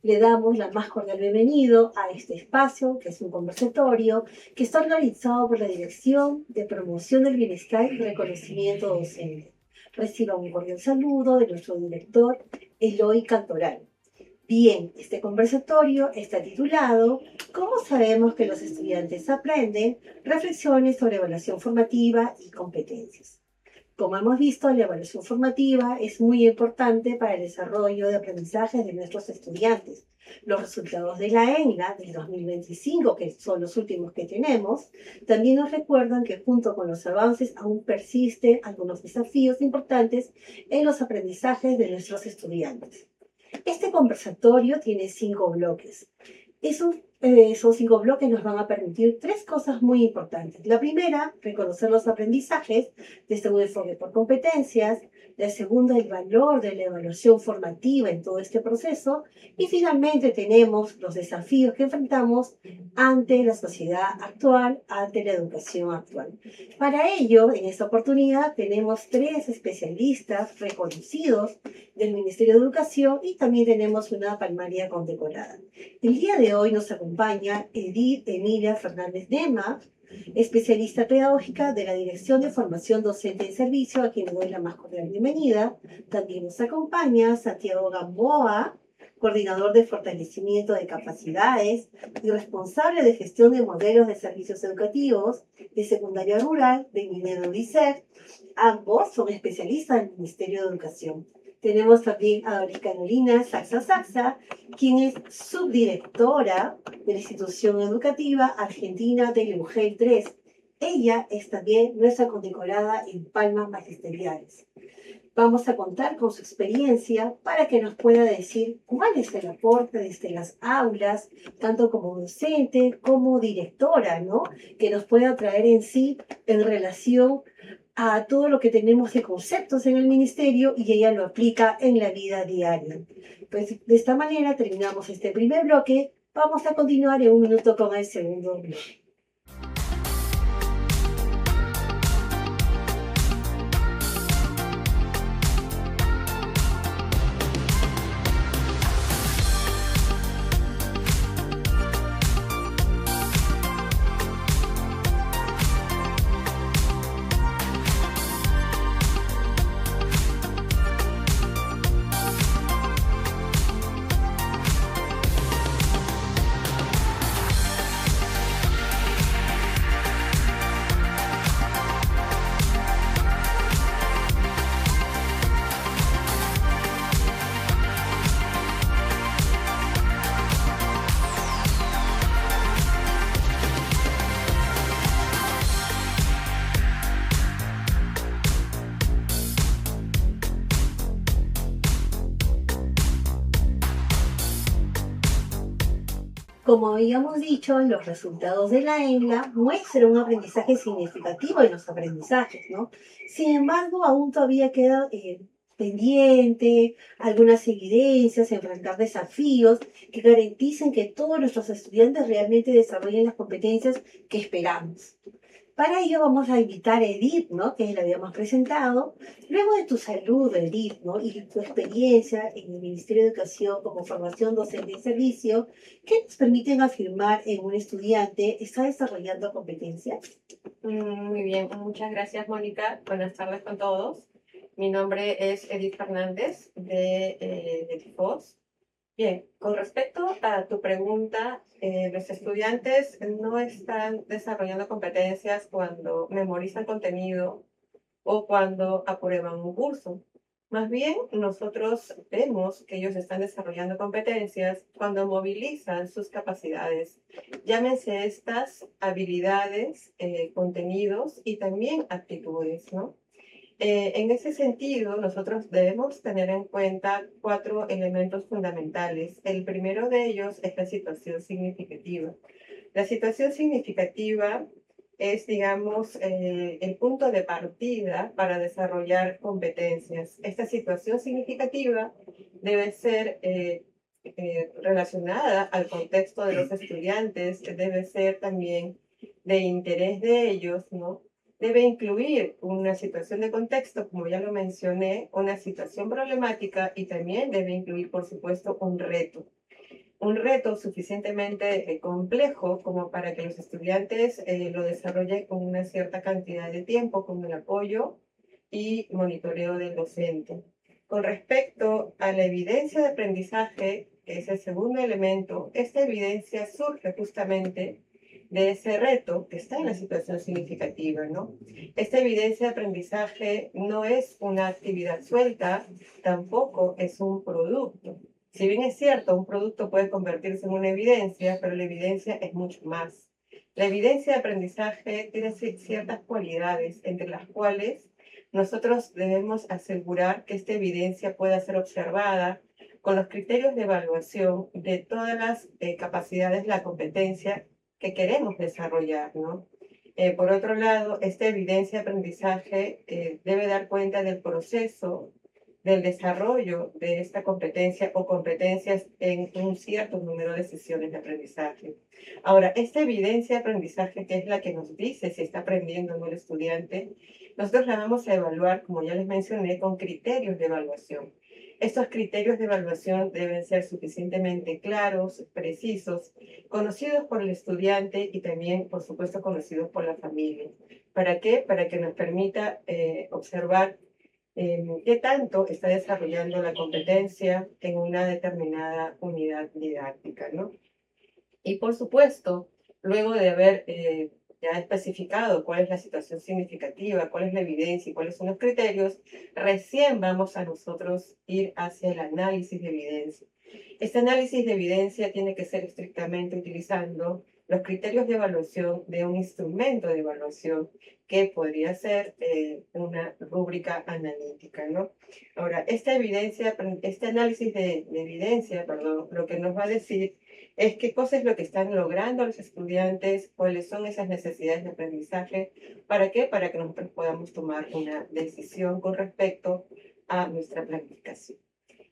Le damos la más cordial bienvenida a este espacio, que es un conversatorio, que está organizado por la Dirección de Promoción del Bienestar y Reconocimiento Docente. Reciba un cordial saludo de nuestro director, Eloy Cantoral. Bien, este conversatorio está titulado ¿Cómo sabemos que los estudiantes aprenden? Reflexiones sobre evaluación formativa y competencias. Como hemos visto, la evaluación formativa es muy importante para el desarrollo de aprendizaje de nuestros estudiantes. Los resultados de la ENLA del 2025, que son los últimos que tenemos, también nos recuerdan que junto con los avances aún persisten algunos desafíos importantes en los aprendizajes de nuestros estudiantes. Este conversatorio tiene 5 bloques. Esos 5 bloques nos van a permitir 3 cosas muy importantes. La primera, reconocer los aprendizajes desde un enfoque por competencias. La segunda, el valor de la evaluación formativa en todo este proceso. Y finalmente tenemos los desafíos que enfrentamos ante la sociedad actual, ante la educación actual. Para ello, en esta oportunidad tenemos 3 especialistas reconocidos del Ministerio de Educación y también tenemos una palmaria condecorada. El día de hoy nos acompaña Edith Emilia Fernández Nema, especialista pedagógica de la Dirección de Formación Docente en Servicio, a quien le doy la más cordial bienvenida. También nos acompaña Santiago Gamboa, coordinador de fortalecimiento de capacidades y responsable de gestión de modelos de servicios educativos de secundaria rural de Minedo Licet. Ambos son especialistas del Ministerio de Educación. Tenemos también a Doris Carolina Saxa, quien es subdirectora de la institución educativa argentina del UGEL 3. Ella es también nuestra condecorada en palmas magisteriales. Vamos a contar con su experiencia para que nos pueda decir cuál es el aporte desde las aulas, tanto como docente como directora, ¿no? Que nos pueda traer en sí en relación a todo lo que tenemos de conceptos en el ministerio y ella lo aplica en la vida diaria. Pues de esta manera terminamos este primer bloque. Vamos a continuar en un minuto con el segundo bloque. Como habíamos dicho, los resultados de la ENLA muestran un aprendizaje significativo en los aprendizajes, ¿no? Sin embargo, aún todavía queda pendiente algunas evidencias, enfrentar desafíos que garanticen que todos nuestros estudiantes realmente desarrollen las competencias que esperamos. Para ello vamos a invitar a Edith, ¿no? Que la habíamos presentado. Luego de tu salud, Edith, ¿no? Y tu experiencia en el Ministerio de Educación como formación docente y servicio, ¿qué nos permiten afirmar en un estudiante está desarrollando competencias? Muy bien, muchas gracias, Mónica. Buenas tardes con todos. Mi nombre es Edith Fernández de TIFOS. Bien, con respecto a tu pregunta, los estudiantes no están desarrollando competencias cuando memorizan contenido o cuando aprueban un curso. Más bien, nosotros vemos que ellos están desarrollando competencias cuando movilizan sus capacidades. Llámense estas habilidades, contenidos y también actitudes, ¿no? En ese sentido, nosotros debemos tener en cuenta 4 elementos fundamentales. El primero de ellos es la situación significativa. La situación significativa es, digamos, el punto de partida para desarrollar competencias. Esta situación significativa debe ser relacionada al contexto de los estudiantes, debe ser también de interés de ellos, ¿no? Debe incluir una situación de contexto, como ya lo mencioné, una situación problemática y también debe incluir, por supuesto, un reto. un reto suficientemente complejo como para que los estudiantes lo desarrollen con una cierta cantidad de tiempo, con el apoyo y monitoreo del docente. Con respecto a la evidencia de aprendizaje, que es el segundo elemento, esta evidencia surge justamente de ese reto que está en la situación significativa, ¿no? Esta evidencia de aprendizaje no es una actividad suelta, tampoco es un producto. Si bien es cierto, un producto puede convertirse en una evidencia, pero la evidencia es mucho más. La evidencia de aprendizaje tiene ciertas cualidades, entre las cuales nosotros debemos asegurar que esta evidencia pueda ser observada con los criterios de evaluación de todas las capacidades de la competencia que queremos desarrollar, ¿no? Por otro lado, esta evidencia de aprendizaje debe dar cuenta del proceso del desarrollo de esta competencia o competencias en un cierto número de sesiones de aprendizaje. Ahora, esta evidencia de aprendizaje, que es la que nos dice si está aprendiendo o no el estudiante, nosotros la vamos a evaluar, como ya les mencioné, con criterios de evaluación. Estos criterios de evaluación deben ser suficientemente claros, precisos, conocidos por el estudiante y también, por supuesto, conocidos por la familia. ¿Para qué? Para que nos permita observar qué tanto está desarrollando la competencia en una determinada unidad didáctica, ¿no? Y por supuesto, luego de haber ya especificado cuál es la situación significativa, cuál es la evidencia y cuáles son los criterios, recién vamos a nosotros ir hacia el análisis de evidencia. Este análisis de evidencia tiene que ser estrictamente utilizando los criterios de evaluación de un instrumento de evaluación que podría ser una rúbrica analítica, ¿no? Ahora, esta evidencia, este análisis de evidencia, perdón, lo que nos va a decir es qué cosa es lo que están logrando los estudiantes, cuáles son esas necesidades de aprendizaje, ¿para qué? Para que nosotros podamos tomar una decisión con respecto a nuestra planificación.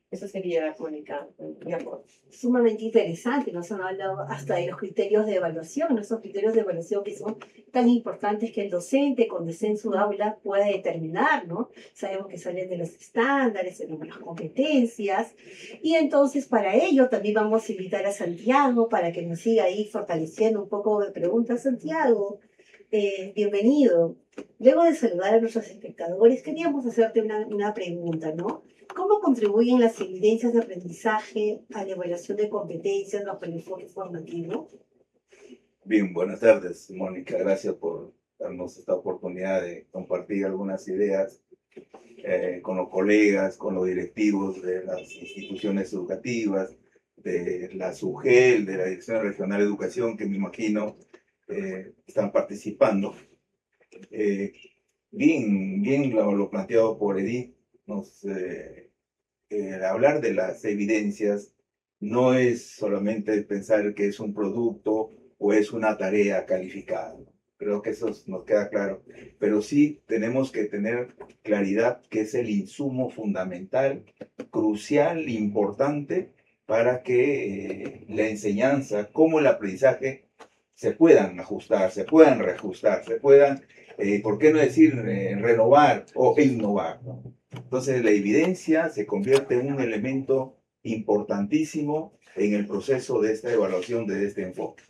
Eso sería, Mónica, mi aporte. Sumamente interesante, nos han hablado hasta de los criterios de evaluación, esos criterios de evaluación que son tan importantes que el docente cuando esté en su aula pueda determinar, ¿no? Sabemos que salen de los estándares, de las competencias, y entonces para ello también vamos a invitar a Santiago para que nos siga ahí fortaleciendo un poco de preguntas. Santiago, bienvenido. Luego de saludar a nuestros espectadores, queríamos hacerte una pregunta, ¿no? ¿Cómo contribuyen las evidencias de aprendizaje a la evaluación de competencias bajo el enfoque formativo? Bien, buenas tardes, Mónica. Gracias por darnos esta oportunidad de compartir algunas ideas con los colegas, con los directivos de las instituciones educativas, de la SUGEL, de la Dirección Regional de Educación, que me imagino están participando. Bien lo planteado por Edith, hablar de las evidencias no es solamente pensar que es un producto o es una tarea calificada. Creo que eso nos queda claro. Pero sí tenemos que tener claridad que es el insumo fundamental, crucial, importante para que la enseñanza como el aprendizaje se puedan ajustar, se puedan reajustar, se puedan, ¿por qué no decir renovar o innovar, ¿no? Entonces la evidencia se convierte en un elemento importantísimo en el proceso de esta evaluación, de este enfoque.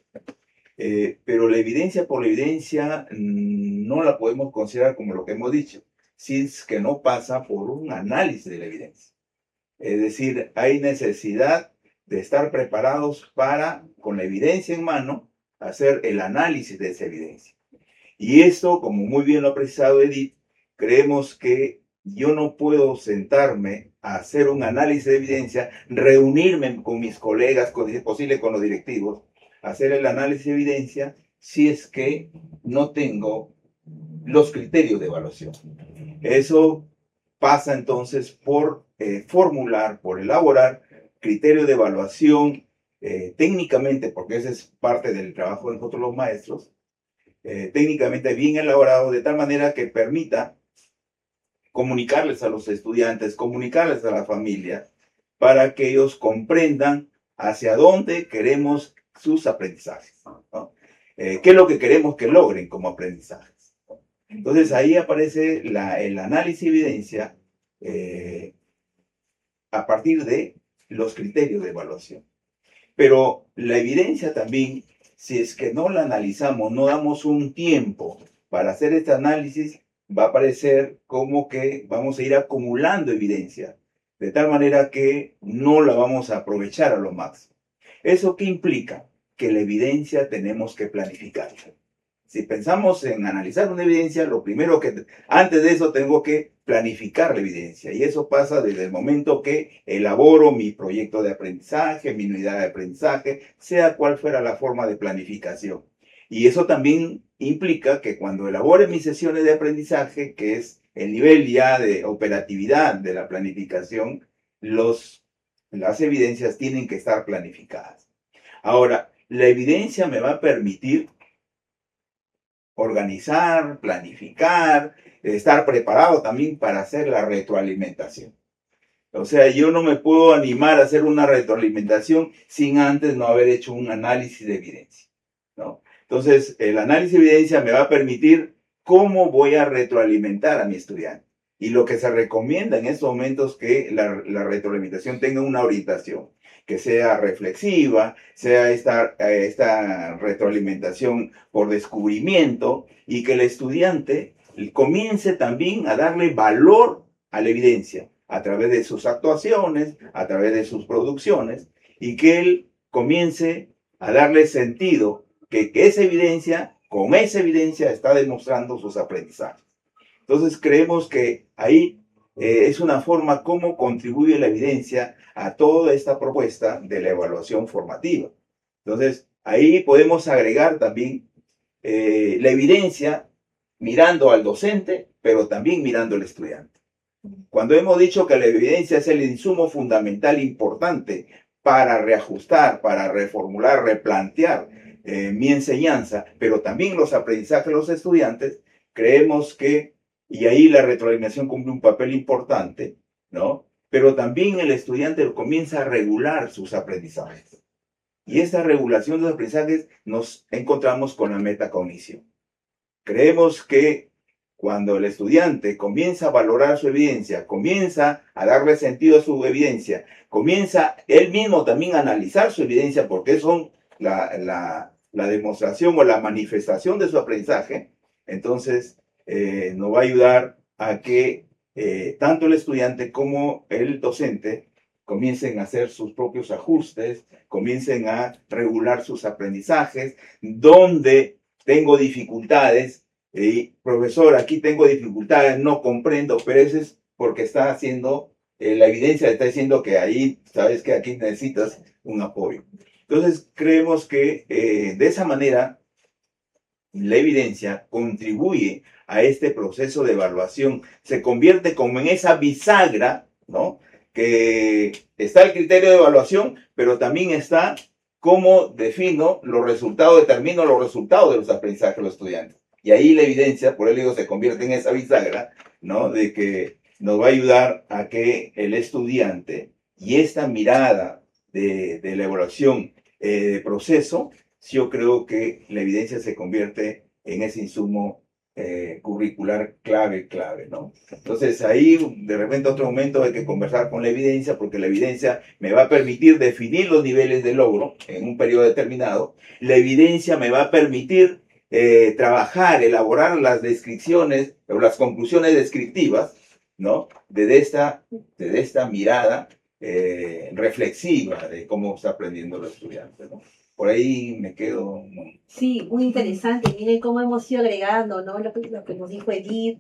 Pero la evidencia por la evidencia no la podemos considerar como lo que hemos dicho, si es que no pasa por un análisis de la evidencia. Es decir, hay necesidad de estar preparados para, con la evidencia en mano, hacer el análisis de esa evidencia. Y esto, como muy bien lo ha precisado Edith, creemos que yo no puedo sentarme a hacer un análisis de evidencia, reunirme con mis colegas, si es posible con los directivos, hacer el análisis de evidencia si es que no tengo los criterios de evaluación. Eso pasa entonces por formular, por elaborar criterios de evaluación técnicamente, porque esa es parte del trabajo de nosotros los maestros, técnicamente bien elaborado, de tal manera que permita comunicarles a los estudiantes, comunicarles a la familia, para que ellos comprendan hacia dónde queremos sus aprendizajes, ¿no? ¿Qué es lo que queremos que logren como aprendizajes? Entonces ahí aparece el análisis de evidencia a partir de los criterios de evaluación. Pero la evidencia también, si es que no la analizamos, no damos un tiempo para hacer este análisis, va a parecer como que vamos a ir acumulando evidencia, de tal manera que no la vamos a aprovechar a lo máximo. ¿Eso qué implica? Que la evidencia tenemos que planificarla. Si pensamos en analizar una evidencia, lo primero que, antes de eso, tengo que planificar la evidencia. Y eso pasa desde el momento que elaboro mi proyecto de aprendizaje, mi unidad de aprendizaje, sea cual fuera la forma de planificación. Y eso también implica que cuando elabore mis sesiones de aprendizaje, que es el nivel ya de operatividad de la planificación, las evidencias tienen que estar planificadas. Ahora, la evidencia me va a permitir organizar, planificar, estar preparado también para hacer la retroalimentación. O sea, yo no me puedo animar a hacer una retroalimentación sin antes no haber hecho un análisis de evidencia, ¿no? Entonces, el análisis de evidencia me va a permitir cómo voy a retroalimentar a mi estudiante. Y lo que se recomienda en estos momentos es que la retroalimentación tenga una orientación, que sea reflexiva, sea esta retroalimentación por descubrimiento y que el estudiante comience también a darle valor a la evidencia a través de sus actuaciones, a través de sus producciones, y que él comience a darle sentido que con esa evidencia está demostrando sus aprendizajes. Entonces creemos que ahí es una forma como contribuye la evidencia a toda esta propuesta de la evaluación formativa. Entonces ahí podemos agregar también la evidencia mirando al docente, pero también mirando al estudiante. Cuando hemos dicho que la evidencia es el insumo fundamental importante para reajustar, para reformular, replantear mi enseñanza, pero también los aprendizajes de los estudiantes, creemos que, y ahí la retroalimentación cumple un papel importante, ¿no? Pero también el estudiante comienza a regular sus aprendizajes. Y esta regulación de los aprendizajes nos encontramos con la metacognición. Creemos que cuando el estudiante comienza a valorar su evidencia, comienza a darle sentido a su evidencia, comienza él mismo también a analizar su evidencia porque son la demostración o la manifestación de su aprendizaje, entonces nos va a ayudar a que tanto el estudiante como el docente comiencen a hacer sus propios ajustes, comiencen a regular sus aprendizajes, donde tengo dificultades, profesor, aquí tengo dificultades, no comprendo, pero eso es porque está haciendo, la evidencia está diciendo que ahí, sabes que aquí necesitas un apoyo. Entonces, creemos que de esa manera la evidencia contribuye a este proceso de evaluación, se convierte como en esa bisagra, ¿no? Que está el criterio de evaluación, pero también está cómo defino los resultados, determino los resultados de los aprendizajes de los estudiantes. Y ahí la evidencia, por eso digo, se convierte en esa bisagra, ¿no? De que nos va a ayudar a que el estudiante y esta mirada de la evaluación de proceso, yo creo que la evidencia se convierte en ese insumo curricular clave, ¿no? Entonces ahí de repente otro momento hay que conversar con la evidencia porque la evidencia me va a permitir definir los niveles de logro en un periodo determinado. La evidencia me va a permitir trabajar, elaborar las descripciones o las conclusiones descriptivas, ¿no? Desde esta mirada reflexiva de cómo está aprendiendo el estudiante, ¿no? Por ahí me quedo. ¿No? Sí, muy interesante. Miren cómo hemos ido agregando, ¿no? Lo que nos dijo Edith,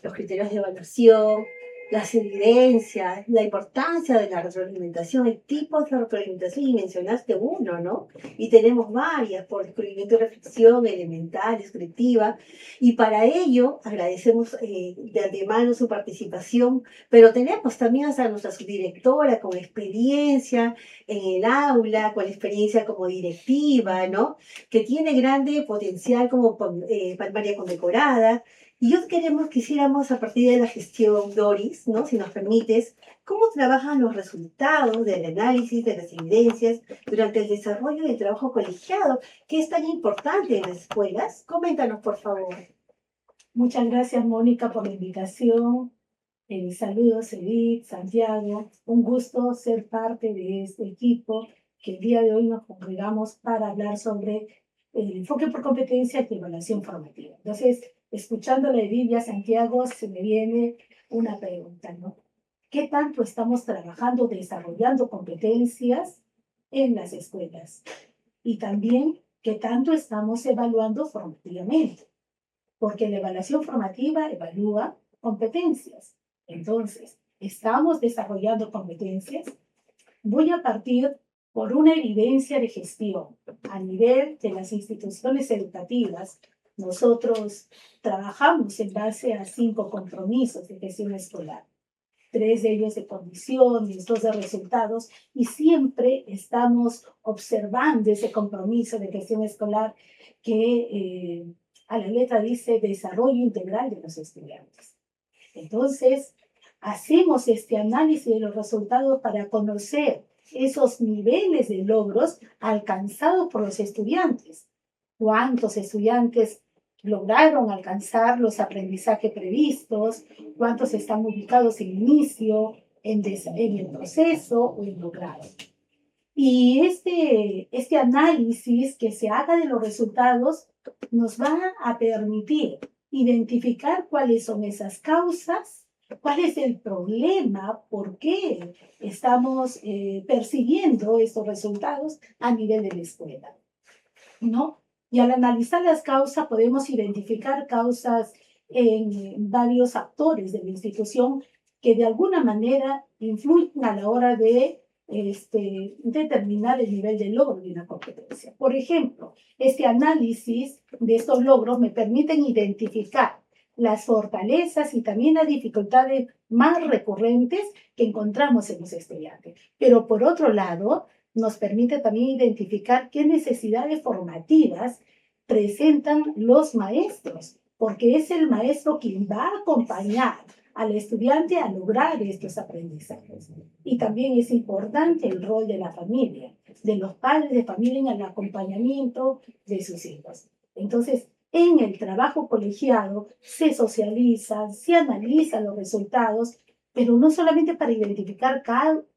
los criterios de evaluación, las evidencias, la importancia de la retroalimentación, el tipo de retroalimentación, y mencionaste uno, ¿no? Y tenemos varias, por descubrimiento y reflexión, elemental, descriptiva, y para ello agradecemos de antemano su participación, pero tenemos también hasta nuestra subdirectora con experiencia en el aula, con experiencia como directiva, ¿no? Que tiene grande potencial como palmaria condecorada. Y yo quisiéramos a partir de la gestión, Doris, ¿no? Si nos permites, ¿cómo trabajan los resultados del análisis de las evidencias durante el desarrollo del trabajo colegiado, que es tan importante en las escuelas? Coméntanos, por favor. Muchas gracias, Mónica, por la invitación. Saludos, Edith, Santiago. Un gusto ser parte de este equipo que el día de hoy nos congregamos para hablar sobre el enfoque por competencias y evaluación formativa. Entonces, escuchando la Edivia Santiago, se me viene una pregunta, ¿no? ¿Qué tanto estamos trabajando, desarrollando competencias en las escuelas? Y también, ¿qué tanto estamos evaluando formativamente? Porque la evaluación formativa evalúa competencias. Entonces, ¿estamos desarrollando competencias? Voy a partir por una evidencia de gestión. A nivel de las instituciones educativas, nosotros trabajamos en base a 5 compromisos de gestión escolar. 3 de ellos de condiciones, 2 de resultados, y siempre estamos observando ese compromiso de gestión escolar que a la letra dice desarrollo integral de los estudiantes. Entonces, hacemos este análisis de los resultados para conocer esos niveles de logros alcanzados por los estudiantes. ¿Cuántos estudiantes lograron alcanzar los aprendizajes previstos? ¿Cuántos están ubicados en inicio, en el proceso o en logrado? Y este análisis que se haga de los resultados nos va a permitir identificar cuáles son esas causas, cuál es el problema, por qué estamos persiguiendo estos resultados a nivel de la escuela, ¿no? Y al analizar las causas podemos identificar causas en varios actores de la institución que de alguna manera influyen a la hora de determinar el nivel de logro de una competencia. Por ejemplo, este análisis de estos logros me permiten identificar las fortalezas y también las dificultades más recurrentes que encontramos en los estudiantes. Pero por otro lado, nos permite también identificar qué necesidades formativas presentan los maestros, porque es el maestro quien va a acompañar al estudiante a lograr estos aprendizajes. Y también es importante el rol de la familia, de los padres de familia en el acompañamiento de sus hijos. Entonces, en el trabajo colegiado se socializan, se analizan los resultados, pero no solamente para identificar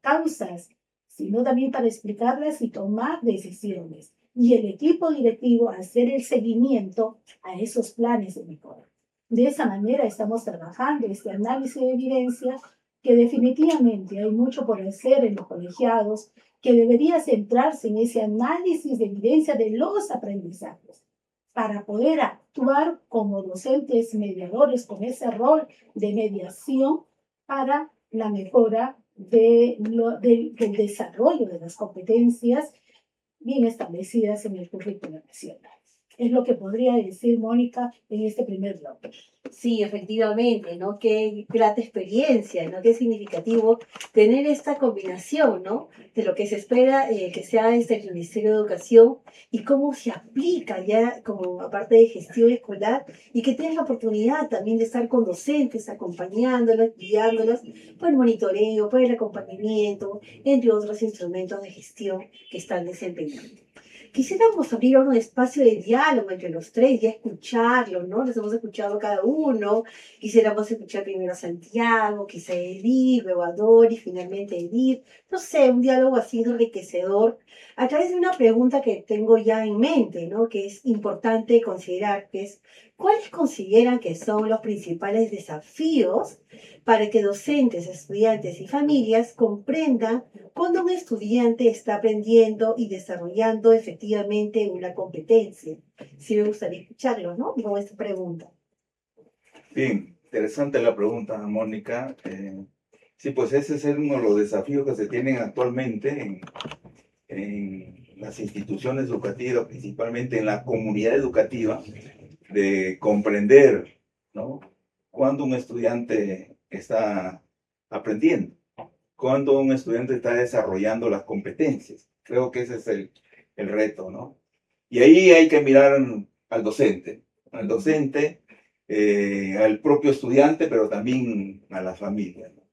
causas, sino también para explicarlas y tomar decisiones. Y el equipo directivo hacer el seguimiento a esos planes de mejora. De esa manera estamos trabajando este análisis de evidencia que definitivamente hay mucho por hacer en los colegiados, que debería centrarse en ese análisis de evidencia de los aprendizajes para poder actuar como docentes mediadores con ese rol de mediación para la mejora del desarrollo de las competencias bien establecidas en el currículo nacional. Es lo que podría decir Mónica en este primer bloque. Sí, efectivamente, ¿no? Qué grata experiencia, ¿no? Qué significativo tener esta combinación, ¿no? De lo que se espera que se haga desde el Ministerio de Educación y cómo se aplica ya como aparte de gestión escolar y que tengan la oportunidad también de estar con docentes, acompañándolas, guiándolas por el monitoreo, por el acompañamiento, entre otros instrumentos de gestión que están desempeñando. Quisiéramos abrir un espacio de diálogo entre los tres, ya escucharlos, ¿no? Los hemos escuchado cada uno. Quisiéramos escuchar primero a Santiago, quizá a Edith, luego a Dori, finalmente a Edith. No sé, un diálogo así enriquecedor a través de una pregunta que tengo ya en mente, ¿no? Que es importante considerar, que es, ¿cuáles consideran que son los principales desafíos para que docentes, estudiantes y familias comprendan cuando un estudiante está aprendiendo y desarrollando efectivamente una competencia? Sí me gustaría escucharlo, ¿no? Con esta pregunta. Bien, interesante la pregunta, Mónica. Sí, pues ese es uno de los desafíos que se tienen actualmente en las instituciones educativas, principalmente en la comunidad educativa, de comprender, ¿no? Cuando un estudiante está aprendiendo, cuando un estudiante está desarrollando las competencias. Creo que ese es el reto, ¿no? Y ahí hay que mirar al docente, al propio estudiante, pero también a la familia, ¿no?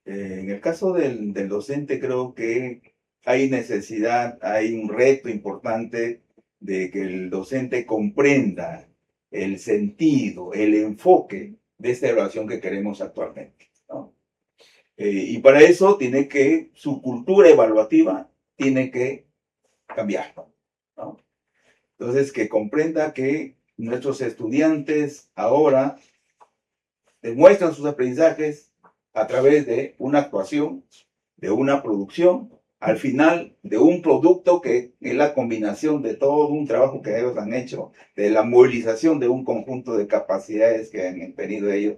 En el caso del docente, creo que hay necesidad, hay un reto importante de que el docente comprenda el sentido, el enfoque de esta evaluación que queremos actualmente, ¿no? Y para eso tiene que su cultura evaluativa tiene que cambiar, ¿no? Entonces, que comprenda que nuestros estudiantes ahora demuestran sus aprendizajes a través de una actuación, de una producción, al final de un producto que es la combinación de todo un trabajo que ellos han hecho, de la movilización de un conjunto de capacidades que han tenido ellos,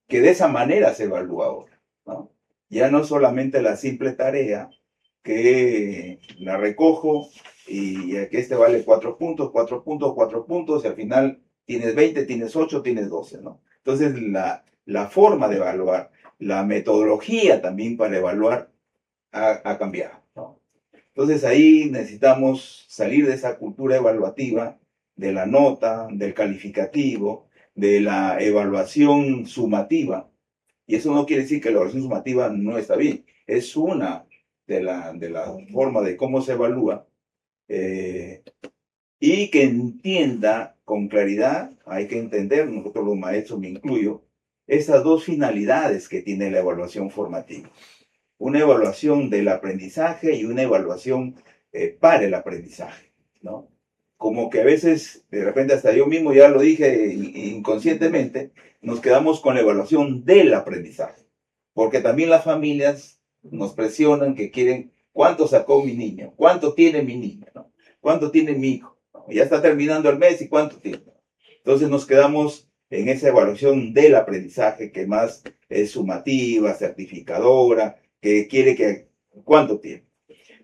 que de esa manera se evalúa ahora, ¿no? Ya no solamente la simple tarea que la recojo y que este vale 4 puntos, 4 puntos, 4 puntos, y al final tienes 20, tienes 8, tienes 12, ¿no? Entonces, la forma de evaluar, la metodología también para evaluar ha cambiado, ¿no? Entonces, ahí necesitamos salir de esa cultura evaluativa, de la nota, del calificativo, de la evaluación sumativa. Y eso no quiere decir que la evaluación sumativa no está bien. Es una de la forma de cómo se evalúa, y que entienda con claridad, hay que entender, nosotros los maestros me incluyo, esas dos finalidades que tiene la evaluación formativa. Una evaluación del aprendizaje y una evaluación para el aprendizaje, ¿no? Como que a veces, de repente hasta yo mismo ya lo dije inconscientemente, nos quedamos con la evaluación del aprendizaje, porque también las familias nos presionan que quieren, ¿cuánto sacó mi niño? ¿Cuánto tiene mi niño? ¿No? ¿Cuánto tiene mi hijo? ¿No? Ya está terminando el mes y ¿cuánto tiene? Entonces nos quedamos en esa evaluación del aprendizaje que más es sumativa, certificadora, que quiere que, ¿cuánto tiene?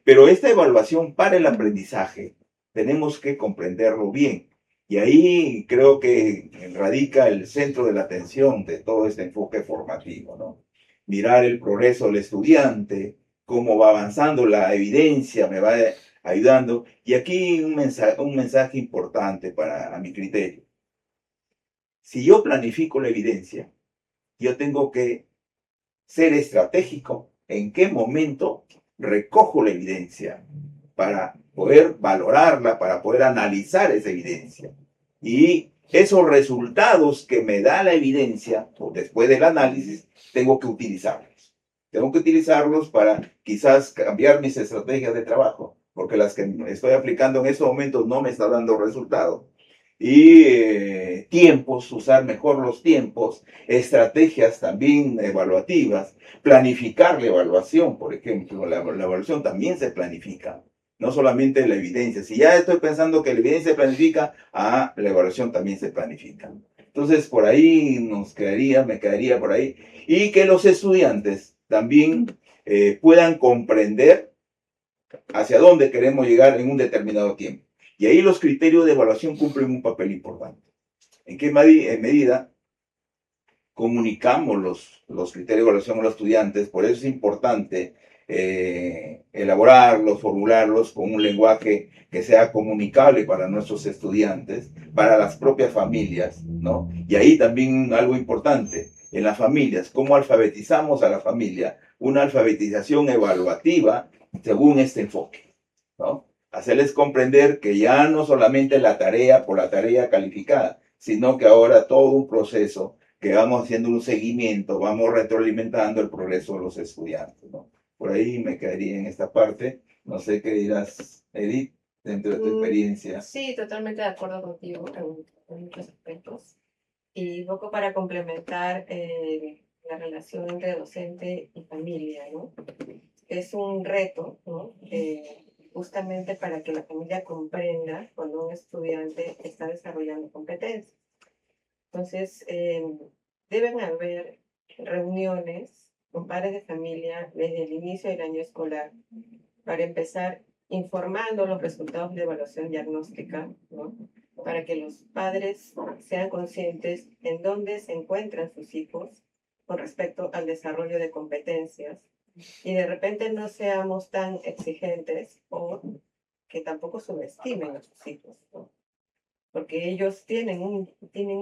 Pero esta evaluación para el aprendizaje tenemos que comprenderlo bien. Y ahí creo que radica el centro de la atención de todo este enfoque formativo, ¿no? Mirar el progreso del estudiante, cómo va avanzando la evidencia, me va ayudando. Y aquí un mensaje importante para a mi criterio. Si yo planifico la evidencia, yo tengo que ser estratégico en qué momento recojo la evidencia para poder valorarla, para poder analizar esa evidencia. Y esos resultados que me da la evidencia, después del análisis, tengo que utilizarlos. Tengo que utilizarlos para quizás cambiar mis estrategias de trabajo, porque las que estoy aplicando en estos momentos no me están dando resultados. Y tiempos, usar mejor los tiempos, estrategias también evaluativas, planificar la evaluación, por ejemplo, la evaluación también se planifica, no solamente la evidencia. Si ya estoy pensando que la evidencia se planifica, la evaluación también se planifica. Entonces, por ahí me quedaría por ahí, y que los estudiantes también puedan comprender hacia dónde queremos llegar en un determinado tiempo. Y ahí los criterios de evaluación cumplen un papel importante. ¿En qué medida comunicamos los criterios de evaluación a los estudiantes? Por eso es importante elaborarlos, formularlos con un lenguaje que sea comunicable para nuestros estudiantes, para las propias familias, ¿no? Y ahí también algo importante, en las familias, cómo alfabetizamos a la familia, una alfabetización evaluativa según este enfoque, ¿no? Hacerles comprender que ya no solamente la tarea por la tarea calificada, sino que ahora todo un proceso que vamos haciendo un seguimiento, vamos retroalimentando el progreso de los estudiantes, ¿no? Por ahí me quedaría en esta parte. No sé qué dirás, Edith, dentro de tu experiencia. Sí, totalmente de acuerdo contigo en muchos aspectos. Y un poco para complementar la relación entre docente y familia, ¿no? Es un reto, ¿no? Justamente para que la familia comprenda cuando un estudiante está desarrollando competencias. Entonces, deben haber reuniones con padres de familia desde el inicio del año escolar para empezar informando los resultados de evaluación diagnóstica, ¿no? Para que los padres sean conscientes en dónde se encuentran sus hijos con respecto al desarrollo de competencias y de repente no seamos tan exigentes o que tampoco subestimen a sus hijos, ¿no? Porque ellos tienen un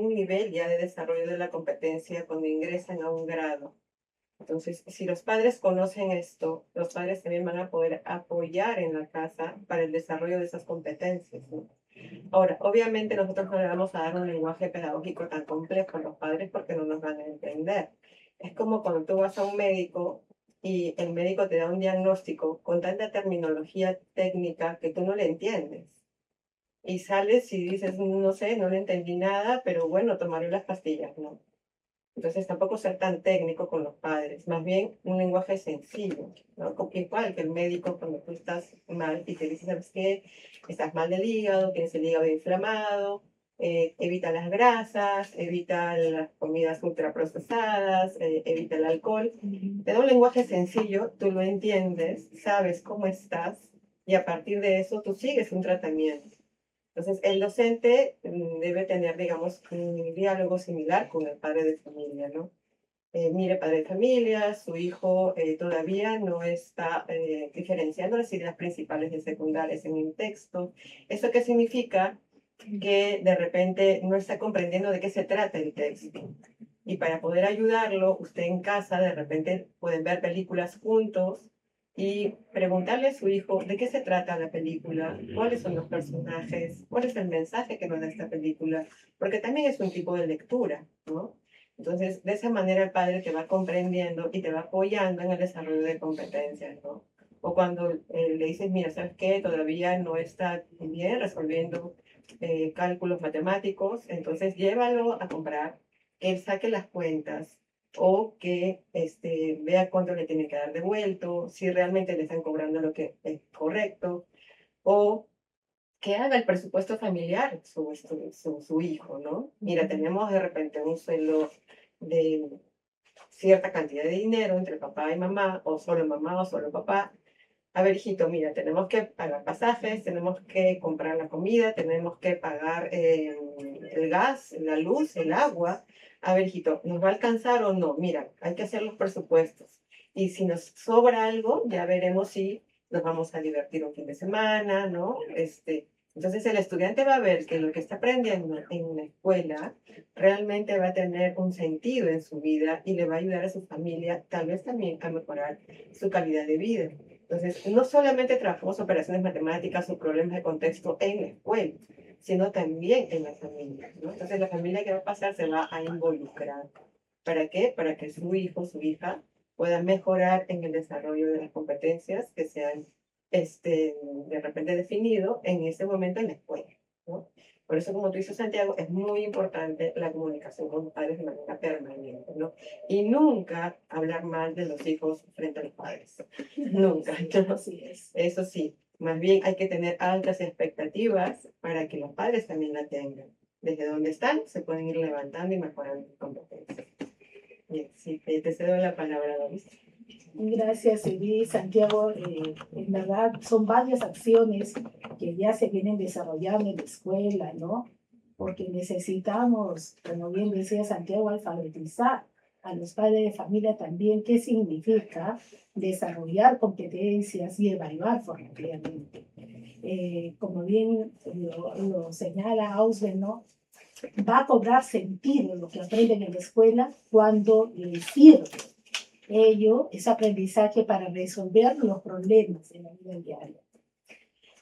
nivel ya de desarrollo de la competencia cuando ingresan a un grado. Entonces, si los padres conocen esto, los padres también van a poder apoyar en la casa para el desarrollo de esas competencias, ¿no? Ahora, obviamente nosotros no le vamos a dar un lenguaje pedagógico tan complejo a los padres porque no nos van a entender. Es como cuando tú vas a un médico y el médico te da un diagnóstico con tanta terminología técnica que tú no le entiendes. Y sales y dices, no sé, no le entendí nada, pero bueno, tomaré las pastillas, ¿no? Entonces tampoco ser tan técnico con los padres, más bien un lenguaje sencillo, ¿no? Igual que el médico cuando tú estás mal y te dice, ¿sabes qué? Estás mal del hígado, tienes el hígado inflamado, evita las grasas, evita las comidas ultraprocesadas, evita el alcohol. Te da un lenguaje sencillo, tú lo entiendes, sabes cómo estás y a partir de eso tú sigues un tratamiento. Entonces, el docente debe tener, digamos, un diálogo similar con el padre de familia, ¿no? Mire, padre de familia, su hijo todavía no está diferenciando las ideas principales y secundarias en un texto. ¿Eso qué significa? Que de repente no está comprendiendo de qué se trata el texto. Y para poder ayudarlo, usted en casa de repente pueden ver películas juntos y preguntarle a su hijo de qué se trata la película, cuáles son los personajes, cuál es el mensaje que nos da esta película, porque también es un tipo de lectura, ¿no? Entonces, de esa manera el padre te va comprendiendo y te va apoyando en el desarrollo de competencias, ¿no? O cuando le dices, mira, ¿sabes qué? Todavía no está bien resolviendo cálculos matemáticos, entonces llévalo a comprar, que él saque las cuentas o que vea cuánto le tiene que dar devuelto, si realmente le están cobrando lo que es correcto, o que haga el presupuesto familiar su hijo, ¿no? Mira, tenemos de repente un sueldo de cierta cantidad de dinero entre papá y mamá o solo papá. A ver, hijito, mira, tenemos que pagar pasajes, tenemos que comprar la comida, tenemos que pagar el gas, la luz, el agua. A ver, hijito, ¿nos va a alcanzar o no? Mira, hay que hacer los presupuestos. Y si nos sobra algo, ya veremos si nos vamos a divertir un fin de semana, ¿no? Entonces el estudiante va a ver que lo que está aprendiendo en la escuela realmente va a tener un sentido en su vida y le va a ayudar a su familia, tal vez también a mejorar su calidad de vida. Entonces, no solamente trabajamos operaciones matemáticas o problemas de contexto en la escuela, sino también en la familia, ¿no? Entonces, la familia que va a pasar se va a involucrar. ¿Para qué? Para que su hijo, su hija, pueda mejorar en el desarrollo de las competencias que sean de repente definido en ese momento en la escuela, ¿no? Por eso, como tú dices, Santiago, es muy importante la comunicación con los padres de manera permanente, ¿no? Y nunca hablar mal de los hijos frente a los padres. Nunca. Así es. Eso sí, más bien hay que tener altas expectativas para que los padres también la tengan. Desde donde están, se pueden ir levantando y mejorando sus competencias. Bien, sí, te cedo la palabra, Doris. Gracias, Edith, Santiago. En verdad, son varias acciones que ya se vienen desarrollando en la escuela, ¿no? Porque necesitamos, como bien decía Santiago, alfabetizar a los padres de familia también qué significa desarrollar competencias y evaluar formativamente. Como bien lo señala Ausben, ¿no? Va a cobrar sentido lo que aprenden en la escuela cuando les sirve ello es aprendizaje para resolver los problemas de la vida diaria.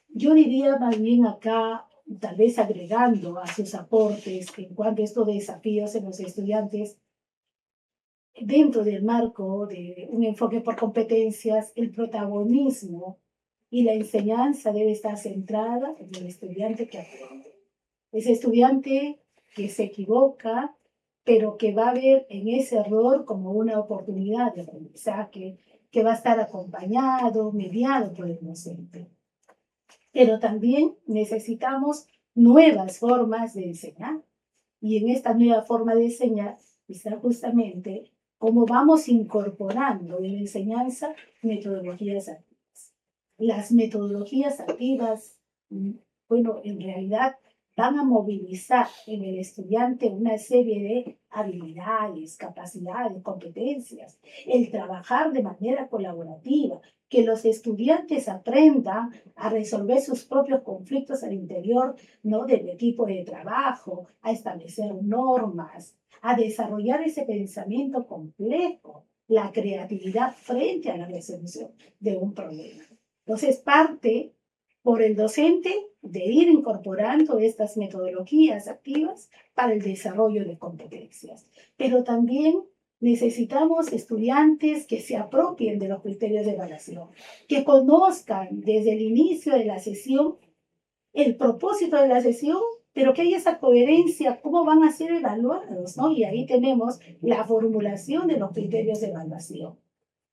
Yo diría más bien acá, tal vez agregando a sus aportes en cuanto a estos desafíos en los estudiantes, dentro del marco de un enfoque por competencias, el protagonismo y la enseñanza debe estar centrada en el estudiante que aprende. Ese estudiante que se equivoca, pero que va a ver en ese error como una oportunidad de aprendizaje, que va a estar acompañado, mediado por el docente. Pero también necesitamos nuevas formas de enseñar. Y en esta nueva forma de enseñar está justamente cómo vamos incorporando en la enseñanza metodologías activas. Las metodologías activas, bueno, en realidad van a movilizar en el estudiante una serie de habilidades, capacidades, competencias, el trabajar de manera colaborativa, que los estudiantes aprendan a resolver sus propios conflictos al interior, ¿no?, del equipo de trabajo, a establecer normas, a desarrollar ese pensamiento complejo, la creatividad frente a la resolución de un problema. Entonces, parte por el docente de ir incorporando estas metodologías activas para el desarrollo de competencias. Pero también Necesitamos estudiantes que se apropien de los criterios de evaluación, que conozcan desde el inicio de la sesión el propósito de la sesión, pero que haya esa coherencia, cómo van a ser evaluados, ¿no? Y ahí tenemos la formulación de los criterios de evaluación.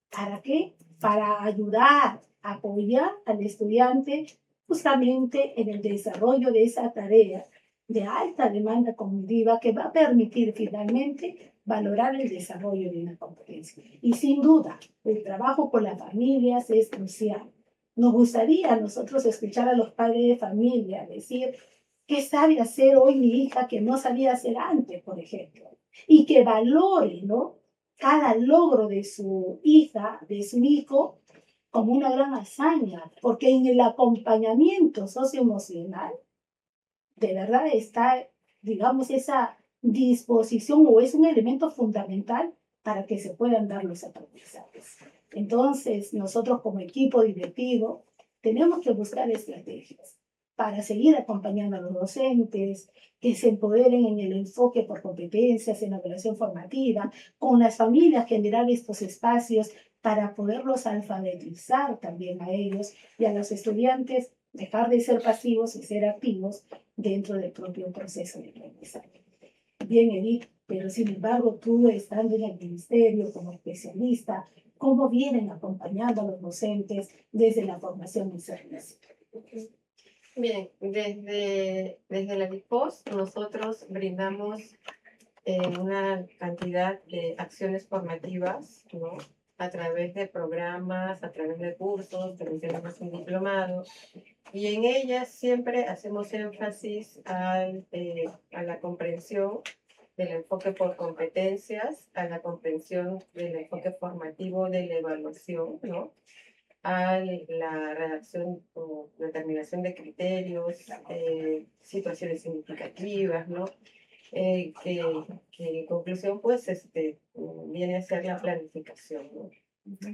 ¿Para qué? Para ayudar, apoyar al estudiante justamente en el desarrollo de esa tarea de alta demanda cognitiva que va a permitir finalmente valorar el desarrollo de una competencia. Y sin duda, el trabajo con las familias es crucial. Nos gustaría a nosotros escuchar a los padres de familia decir, ¿qué sabe hacer hoy mi hija que no sabía hacer antes, por ejemplo? Y que valore, ¿no?, cada logro de su hija, de su hijo, como una gran hazaña, porque en el acompañamiento socioemocional, de verdad está, digamos, esa disposición o es un elemento fundamental para que se puedan dar los aprendizajes. Entonces, nosotros como equipo directivo tenemos que buscar estrategias para seguir acompañando a los docentes, que se empoderen en el enfoque por competencias, en la evaluación formativa, con las familias generar estos espacios para poderlos alfabetizar también a ellos y a los estudiantes, dejar de ser pasivos y ser activos dentro del propio proceso de aprendizaje. Bien, Edith, pero sin embargo, tú estando en el ministerio como especialista, ¿cómo vienen acompañando a los docentes desde la formación y servicio? Bien, desde la DIFOS nosotros brindamos una cantidad de acciones formativas, ¿no?, a través de programas, a través de cursos, también tenemos un diplomado, y en ellas siempre hacemos énfasis a la comprensión del enfoque por competencias, a la comprensión del enfoque formativo de la evaluación, ¿no?, a la redacción o determinación de criterios, situaciones significativas, ¿no? Que en conclusión, pues, viene a ser la planificación, ¿no?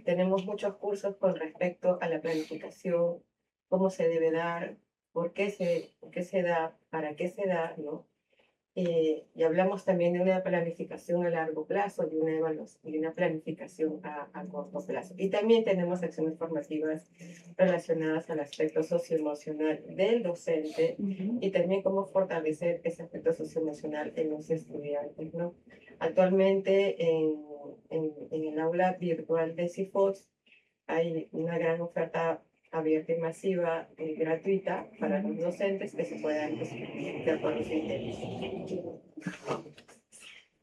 Tenemos muchos cursos con respecto a la planificación, cómo se debe dar, por qué se da, para qué se da, ¿no? Y hablamos también de una planificación a largo plazo, de una planificación a corto plazo. Y también tenemos acciones formativas relacionadas al aspecto socioemocional del docente y también cómo fortalecer ese aspecto socioemocional en los estudiantes, ¿no? Actualmente en el aula virtual de CIFOS hay una gran oferta abierta y masiva, gratuita para los docentes que se puedan hacer con los criterios.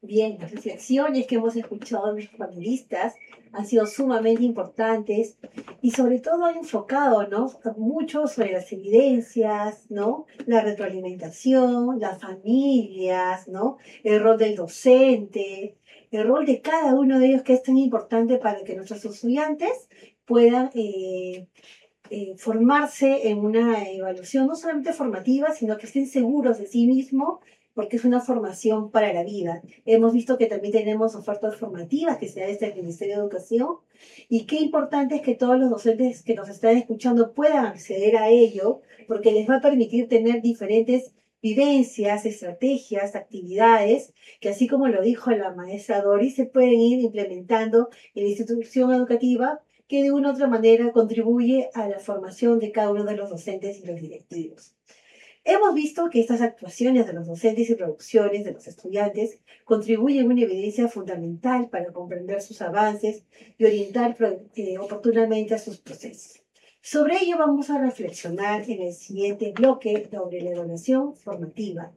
Bien, las reflexiones que hemos escuchado de nuestros panelistas han sido sumamente importantes y sobre todo han enfocado, ¿no?, mucho sobre las evidencias, ¿no?, la retroalimentación, las familias, ¿no?, el rol del docente, el rol de cada uno de ellos, que es tan importante para que nuestros estudiantes puedan formarse en una evaluación no solamente formativa, sino que estén seguros de sí mismos, porque es una formación para la vida. Hemos visto que también tenemos ofertas formativas que se dan desde el Ministerio de Educación, y qué importante es que todos los docentes que nos están escuchando puedan acceder a ello, porque les va a permitir tener diferentes vivencias, estrategias, actividades, que así como lo dijo la maestra Doris, se pueden ir implementando en la institución educativa, que de una u otra manera contribuye a la formación de cada uno de los docentes y los directivos. Hemos visto que estas actuaciones de los docentes y producciones de los estudiantes contribuyen a una evidencia fundamental para comprender sus avances y orientar oportunamente a sus procesos. Sobre ello vamos a reflexionar en el siguiente bloque sobre la evaluación formativa.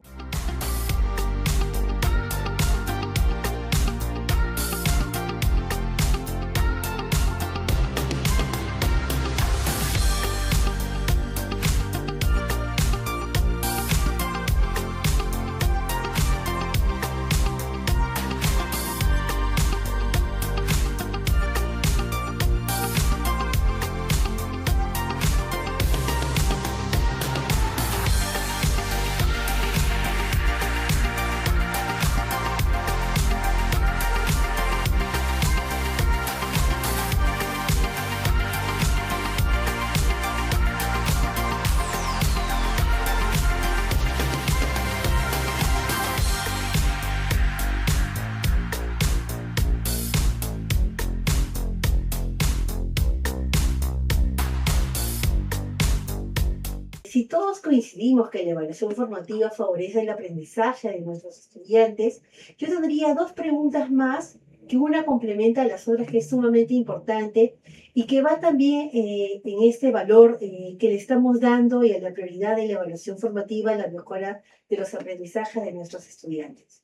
si todos coincidimos que la evaluación formativa favorece el aprendizaje de nuestros estudiantes, yo tendría dos preguntas más, que una complementa a las otras, que es sumamente importante y que va también en este valor que le estamos dando y a la prioridad de la evaluación formativa, la mejora de los aprendizajes de nuestros estudiantes.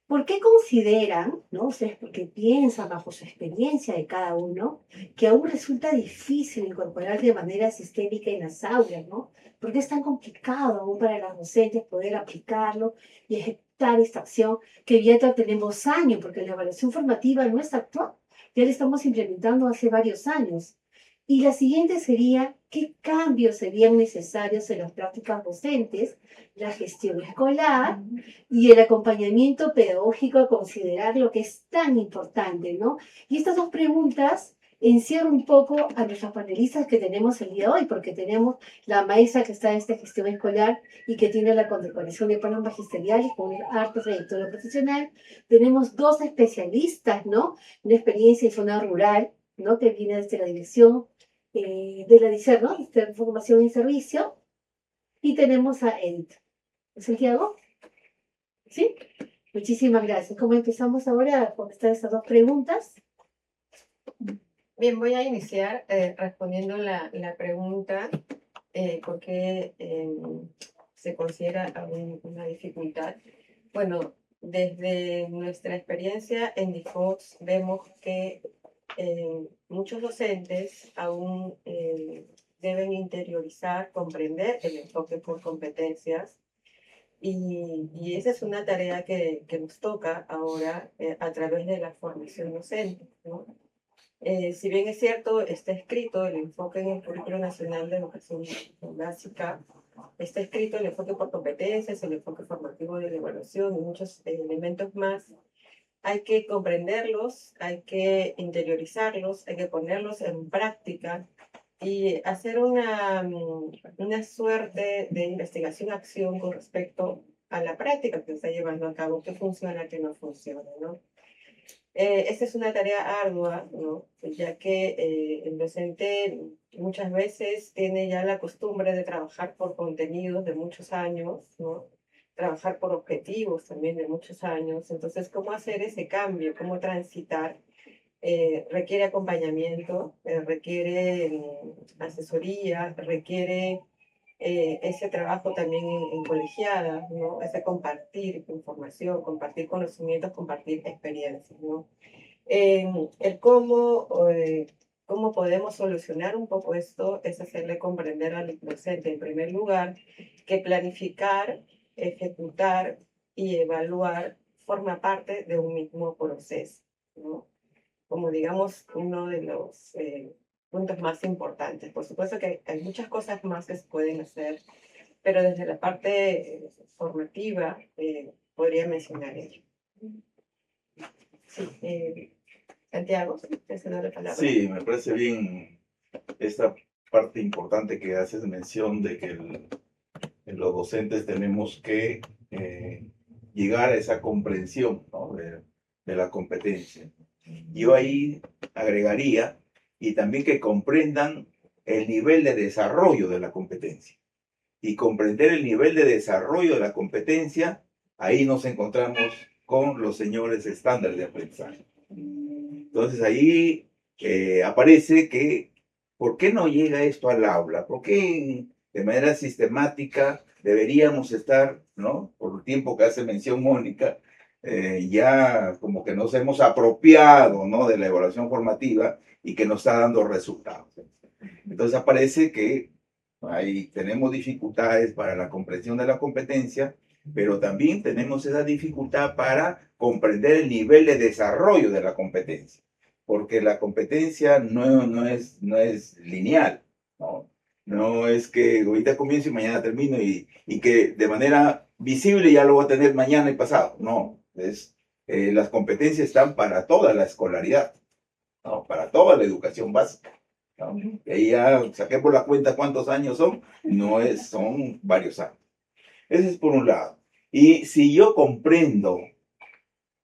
¿Por qué consideran, no? Ustedes porque piensan bajo su experiencia de cada uno, que aún resulta difícil incorporar de manera sistémica en las aulas, ¿no? ¿Por qué es tan complicado aún para los docentes poder aplicarlo y ejecutar esta acción que ya tenemos años? Porque la evaluación formativa no es actual, ya la estamos implementando hace varios años. Y la siguiente sería, ¿qué cambios serían necesarios en las prácticas docentes, la gestión escolar y el acompañamiento pedagógico, a considerar lo que es tan importante, ¿no? Y estas dos preguntas encierran un poco a nuestros panelistas que tenemos el día de hoy, porque tenemos la maestra que está en esta gestión escolar y que tiene la condecoración de palos magisteriales con un alto trayectoria profesional. Tenemos dos especialistas, ¿no? Una experiencia en zona rural, ¿no? Que viene desde la dirección de la DICER, ¿no? De Formación y Servicio. Y tenemos a Edith. ¿Santiago? ¿Sí? Muchísimas gracias. ¿Cómo empezamos ahora a contestar estas dos preguntas? Bien, voy a iniciar respondiendo la pregunta por qué se considera aún una dificultad. Bueno, desde nuestra experiencia en DIFOX vemos que muchos docentes aún deben interiorizar, comprender el enfoque por competencias. Y esa es una tarea que nos toca ahora a través de la formación docente, ¿no? Si bien es cierto, está escrito el enfoque en el Currículo Nacional de Educación Básica, está escrito el enfoque por competencias, el enfoque formativo de la evaluación y muchos elementos más, hay que comprenderlos, hay que interiorizarlos, hay que ponerlos en práctica y hacer una suerte de investigación-acción con respecto a la práctica que se está llevando a cabo, qué funciona, qué no funciona, ¿no? Esta es una tarea ardua, ¿no? Ya que el docente muchas veces tiene ya la costumbre de trabajar por contenidos de muchos años, ¿no? Trabajar por objetivos también de muchos años. Entonces, ¿cómo hacer ese cambio? ¿Cómo transitar? Requiere acompañamiento, requiere asesoría, requiere ese trabajo también en colegiada, ¿no? Ese compartir información, compartir conocimientos, compartir experiencias, ¿no? El cómo podemos solucionar un poco esto es hacerle comprender al docente, en primer lugar, que planificar, ejecutar y evaluar forma parte de un mismo proceso, ¿no? Como digamos uno de los puntos más importantes. Por supuesto que hay muchas cosas más que se pueden hacer, pero desde la parte formativa podría mencionar ello. Sí, Santiago, te cedo la palabra. Sí, me parece bien esta parte importante que haces mención de que los docentes tenemos que llegar a esa comprensión, ¿no? de la competencia. Yo ahí agregaría, y también que comprendan el nivel de desarrollo de la competencia. Y comprender el nivel de desarrollo de la competencia, ahí nos encontramos con los señores estándares de aprendizaje. Entonces ahí aparece que, ¿por qué no llega esto al aula? ¿Por qué de manera sistemática deberíamos estar, ¿no? Por el tiempo que hace mención Mónica, ya como que nos hemos apropiado, ¿no? De la evaluación formativa y que nos está dando resultados. Entonces aparece que ahí tenemos dificultades para la comprensión de la competencia, pero también tenemos esa dificultad para comprender el nivel de desarrollo de la competencia, porque la competencia no es lineal, ¿no? No es que ahorita comienzo y mañana termino y que de manera visible ya lo voy a tener mañana y pasado. No, las competencias están para toda la escolaridad, ¿no? Para toda la educación básica, ¿no? Y ahí ya saquemos la cuenta cuántos años son, son varios años. Ese es por un lado. Y si yo comprendo,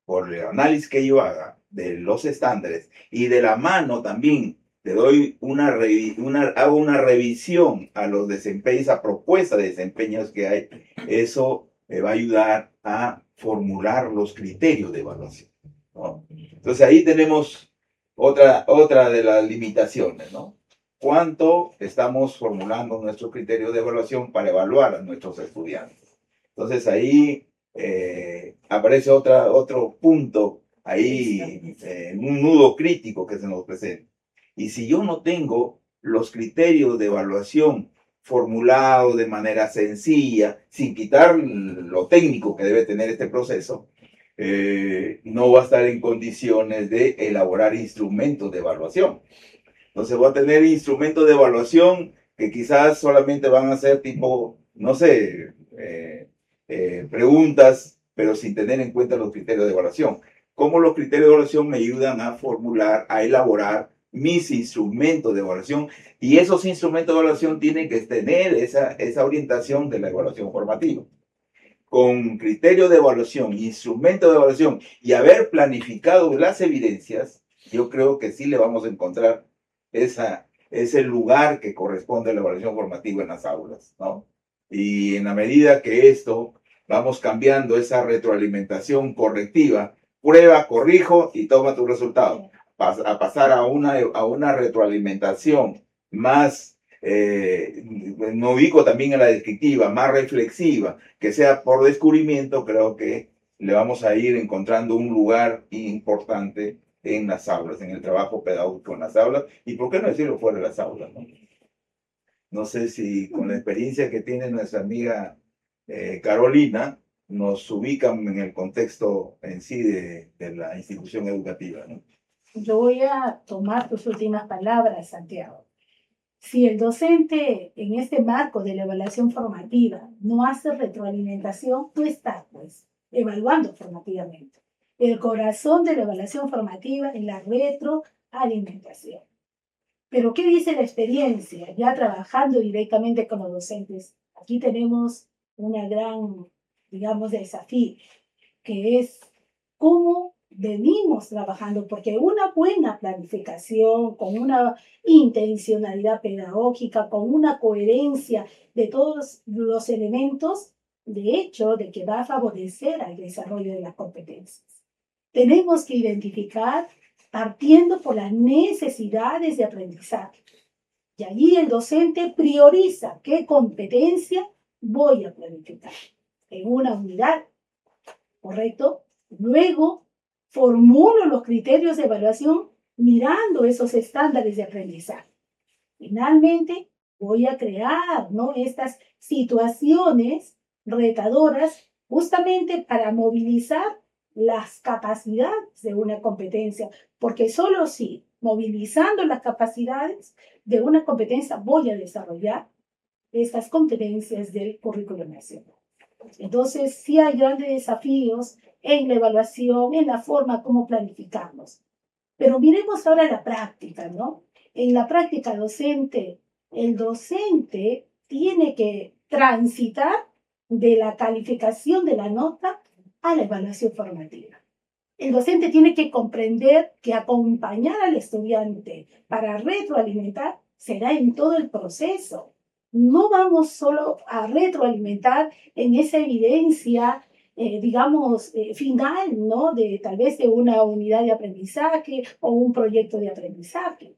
por el análisis que yo haga de los estándares y de la mano también hago una revisión a los desempeños, a propuesta de desempeños que hay, eso me va a ayudar a formular los criterios de evaluación, ¿no? Entonces ahí tenemos otra de las limitaciones, ¿no? ¿Cuánto estamos formulando nuestros criterios de evaluación para evaluar a nuestros estudiantes? Entonces ahí aparece otro punto, ahí un nudo crítico que se nos presenta. Y si yo no tengo los criterios de evaluación formulados de manera sencilla, sin quitar lo técnico que debe tener este proceso, no va a estar en condiciones de elaborar instrumentos de evaluación. Entonces voy a tener instrumentos de evaluación que quizás solamente van a ser tipo, no sé, preguntas, pero sin tener en cuenta los criterios de evaluación. ¿Cómo los criterios de evaluación me ayudan a formular, a elaborar mis instrumentos de evaluación? Y esos instrumentos de evaluación tienen que tener esa orientación de la evaluación formativa. Con criterio de evaluación, instrumento de evaluación y haber planificado las evidencias, yo creo que sí le vamos a encontrar ese lugar que corresponde a la evaluación formativa en las aulas, ¿no? Y en la medida que esto vamos cambiando esa retroalimentación correctiva, prueba, corrijo y toma tu resultado, a pasar a una retroalimentación más, no ubico también en la descriptiva, más reflexiva, que sea por descubrimiento, creo que le vamos a ir encontrando un lugar importante en las aulas, en el trabajo pedagógico en las aulas, y por qué no decirlo fuera de las aulas, ¿no? No sé si con la experiencia que tiene nuestra amiga Carolina, nos ubican en el contexto en sí de la institución educativa, ¿no? Yo voy a tomar tus últimas palabras, Santiago. Si el docente en este marco de la evaluación formativa no hace retroalimentación, no está, pues, evaluando formativamente. El corazón de la evaluación formativa es la retroalimentación. Pero ¿qué dice la experiencia? Ya trabajando directamente con los docentes, aquí tenemos una gran, digamos, desafío, que es cómo venimos trabajando, porque una buena planificación, con una intencionalidad pedagógica, con una coherencia de todos los elementos, de hecho, de que va a favorecer al desarrollo de las competencias. Tenemos que identificar partiendo por las necesidades de aprendizaje. Y allí el docente prioriza qué competencia voy a planificar en una unidad, ¿correcto? Luego formulo los criterios de evaluación mirando esos estándares de aprendizaje. Finalmente, voy a crear, ¿no?, estas situaciones retadoras justamente para movilizar las capacidades de una competencia, porque solo si movilizando las capacidades de una competencia voy a desarrollar estas competencias del currículo nacional. Entonces, sí hay grandes desafíos en la evaluación, en la forma como planificamos. Pero miremos ahora la práctica, ¿no? En la práctica docente, el docente tiene que transitar de la calificación de la nota a la evaluación formativa. El docente tiene que comprender que acompañar al estudiante para retroalimentar será en todo el proceso. No vamos solo a retroalimentar en esa evidencia, digamos, final, ¿no?, de tal vez de una unidad de aprendizaje o un proyecto de aprendizaje.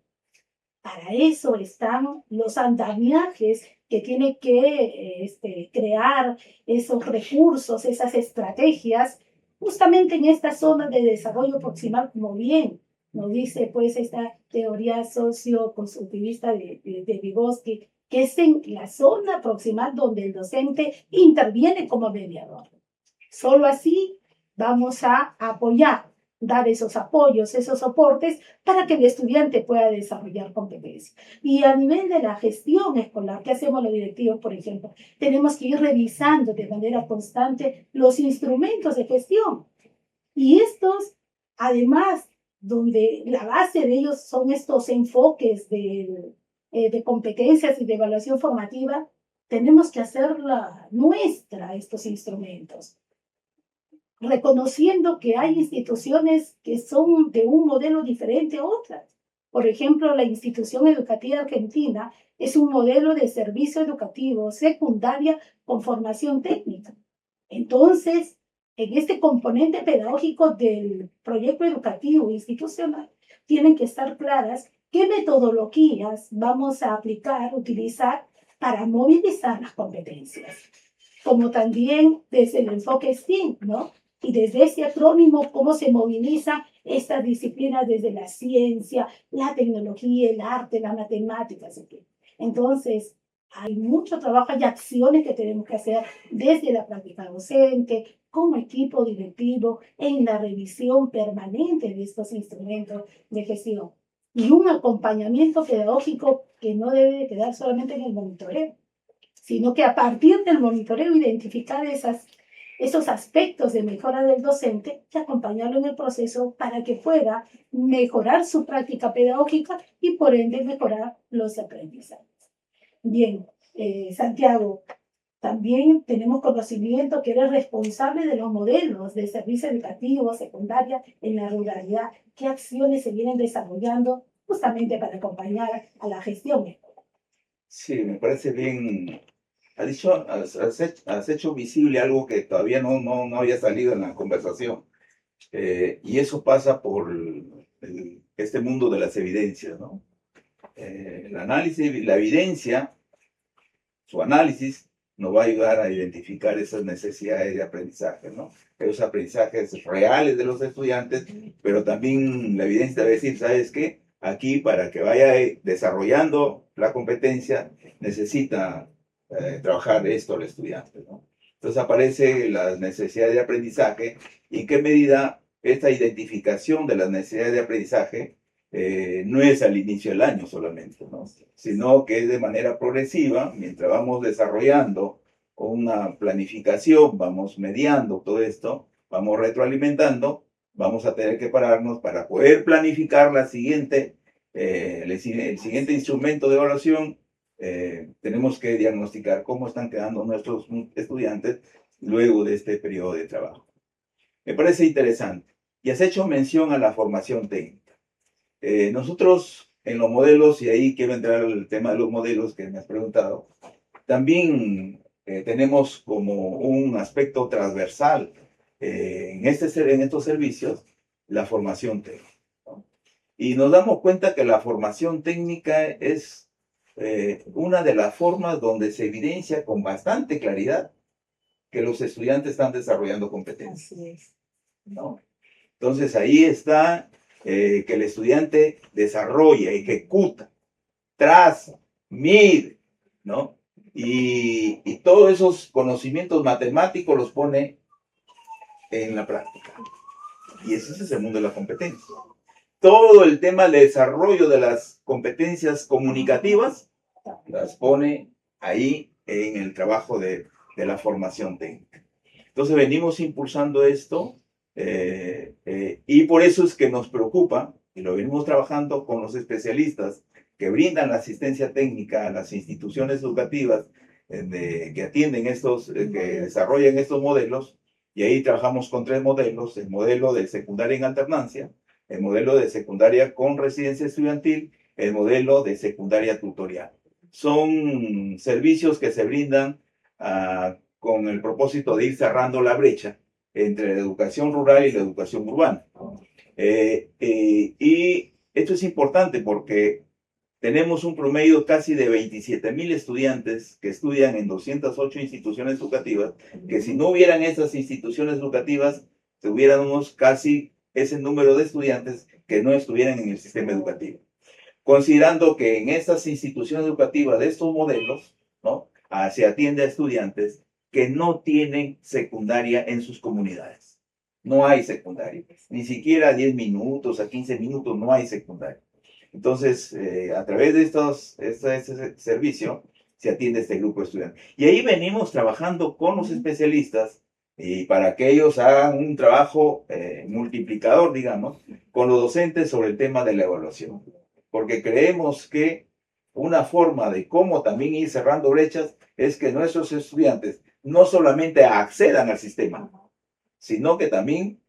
Para eso están los andamiajes que tiene que crear esos recursos, esas estrategias, justamente en esta zona de desarrollo proximal, como bien nos dice pues esta teoría socio-constructivista de Vygotsky, que es en la zona proximal donde el docente interviene como mediador. Solo así vamos a apoyar, dar esos apoyos, esos soportes para que el estudiante pueda desarrollar competencias. Y a nivel de la gestión escolar, ¿qué hacemos los directivos, por ejemplo? Tenemos que ir revisando de manera constante los instrumentos de gestión. Y estos, además, donde la base de ellos son estos enfoques de competencias y de evaluación formativa, tenemos que hacerla nuestra, estos instrumentos, reconociendo que hay instituciones que son de un modelo diferente a otras. Por ejemplo, la institución educativa argentina es un modelo de servicio educativo secundaria con formación técnica. Entonces, en este componente pedagógico del proyecto educativo institucional, tienen que estar claras qué metodologías vamos a aplicar, utilizar para movilizar las competencias, como también desde el enfoque STEAM, ¿no? Y desde ese acrónimo, cómo se moviliza estas disciplinas desde la ciencia, la tecnología, el arte, las matemáticas. Entonces, hay mucho trabajo, hay acciones que tenemos que hacer desde la práctica docente, como equipo directivo, en la revisión permanente de estos instrumentos de gestión. Y un acompañamiento pedagógico que no debe quedar solamente en el monitoreo, sino que a partir del monitoreo identificar esos aspectos de mejora del docente y acompañarlo en el proceso para que pueda mejorar su práctica pedagógica y por ende mejorar los aprendizajes. Bien, Santiago, también tenemos conocimiento que eres responsable de los modelos de servicio educativo secundaria en la ruralidad. ¿Qué acciones se vienen desarrollando justamente para acompañar a la gestión? Sí, me parece bien. Has hecho visible algo que todavía no había salido en la conversación. Y eso pasa por este mundo de las evidencias, ¿no? El análisis, la evidencia, su análisis nos va a ayudar a identificar esas necesidades de aprendizaje, ¿no? Esos aprendizajes reales de los estudiantes, pero también la evidencia va a decir, ¿sabes qué? Aquí para que vaya desarrollando la competencia necesita trabajar esto el estudiante, ¿no? Entonces aparece la necesidad de aprendizaje y en qué medida esta identificación de las necesidades de aprendizaje no es al inicio del año solamente, ¿no? Sino que es de manera progresiva, mientras vamos desarrollando una planificación, vamos mediando todo esto, vamos retroalimentando, vamos a tener que pararnos para poder planificar el siguiente instrumento de evaluación. Tenemos que diagnosticar cómo están quedando nuestros estudiantes luego de este periodo de trabajo. Me parece interesante. Y has hecho mención a la formación técnica. Nosotros en los modelos, y ahí quiero entrar al tema de los modelos que me has preguntado, también tenemos como un aspecto transversal en estos servicios la formación técnica, ¿no? Y nos damos cuenta que la formación técnica es una de las formas donde se evidencia con bastante claridad que los estudiantes están desarrollando competencias. Así es. ¿No? Entonces ahí está que el estudiante desarrolla, ejecuta, traza, mide, ¿no? Y todos esos conocimientos matemáticos los pone en la práctica. Y ese es el mundo de la competencia. Todo el tema de desarrollo de las competencias comunicativas las pone ahí en el trabajo de la formación técnica. Entonces venimos impulsando esto y por eso es que nos preocupa, y lo venimos trabajando con los especialistas que brindan la asistencia técnica a las instituciones educativas que atienden que desarrollan estos modelos, y ahí trabajamos con 3 modelos: el modelo de secundaria en alternancia, el modelo de secundaria con residencia estudiantil, el modelo de secundaria tutorial. Son servicios que se brindan con el propósito de ir cerrando la brecha entre la educación rural y la educación urbana. Y esto es importante porque tenemos un promedio casi de 27,000 estudiantes que estudian en 208 instituciones educativas, que si no hubieran esas instituciones educativas, tuviéramos casi ese número de estudiantes que no estuvieran en el sistema educativo. Considerando que en estas instituciones educativas de estos modelos, ¿no?, se atiende a estudiantes que no tienen secundaria en sus comunidades. No hay secundaria. Ni siquiera a 10 minutos, a 15 minutos no hay secundaria. Entonces, a través de este servicio se atiende a este grupo de estudiantes. Y ahí venimos trabajando con los especialistas y para que ellos hagan un trabajo multiplicador, digamos, con los docentes sobre el tema de la evaluación. Porque creemos que una forma de cómo también ir cerrando brechas es que nuestros estudiantes no solamente accedan al sistema, sino que también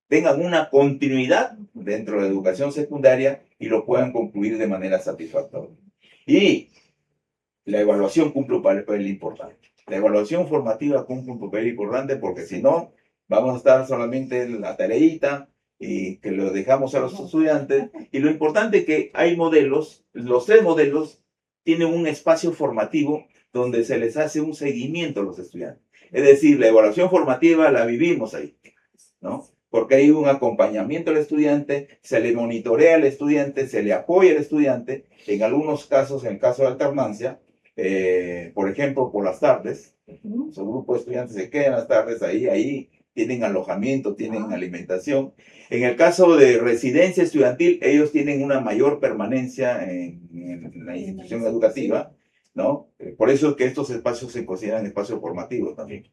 tengan una continuidad dentro de la educación secundaria y lo puedan concluir de manera satisfactoria. Y la evaluación cumple un papel importante. La evaluación formativa cumple un papel importante porque si no, vamos a estar solamente en la tareita y que lo dejamos a los estudiantes. Y lo importante es que hay modelos, los 3 modelos tienen un espacio formativo donde se les hace un seguimiento a los estudiantes. Es decir, la evaluación formativa la vivimos ahí, ¿no? Porque hay un acompañamiento al estudiante, se le monitorea al estudiante, se le apoya al estudiante. En algunos casos, en el caso de alternancia, por ejemplo, por las tardes, su grupo de estudiantes se quedan las tardes ahí tienen alojamiento, tienen alimentación. En el caso de residencia estudiantil, ellos tienen una mayor permanencia en la institución educativa, ¿no? Por eso es que estos espacios se consideran espacios formativos también.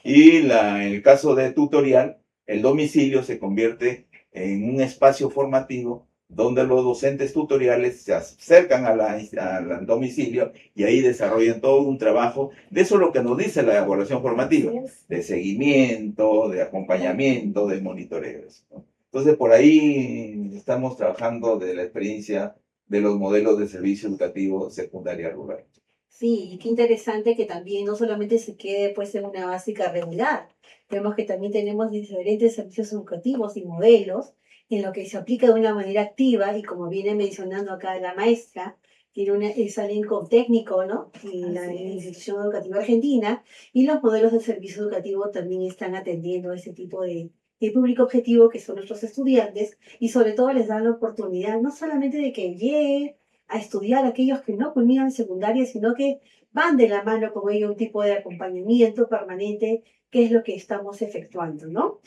Y en el caso de tutorial, el domicilio se convierte en un espacio formativo donde los docentes tutoriales se acercan al domicilio y ahí desarrollan todo un trabajo. De eso es lo que nos dice la evaluación formativa, de seguimiento, de acompañamiento, de monitoreo, ¿no? Entonces, por ahí estamos trabajando de la experiencia de los modelos de servicio educativo secundaria rural. Sí, y qué interesante que también no solamente se quede pues en una básica regular, vemos que también tenemos diferentes servicios educativos y modelos en lo que se aplica de una manera activa y como viene mencionando acá la maestra, tiene es alguien con técnico, ¿no? En la institución educativa argentina y los modelos de servicio educativo también están atendiendo a ese tipo de público objetivo que son nuestros estudiantes y sobre todo les dan la oportunidad no solamente de que lleguen a estudiar aquellos que no culminan secundaria, sino que van de la mano con ello un tipo de acompañamiento permanente, que es lo que estamos efectuando, ¿no?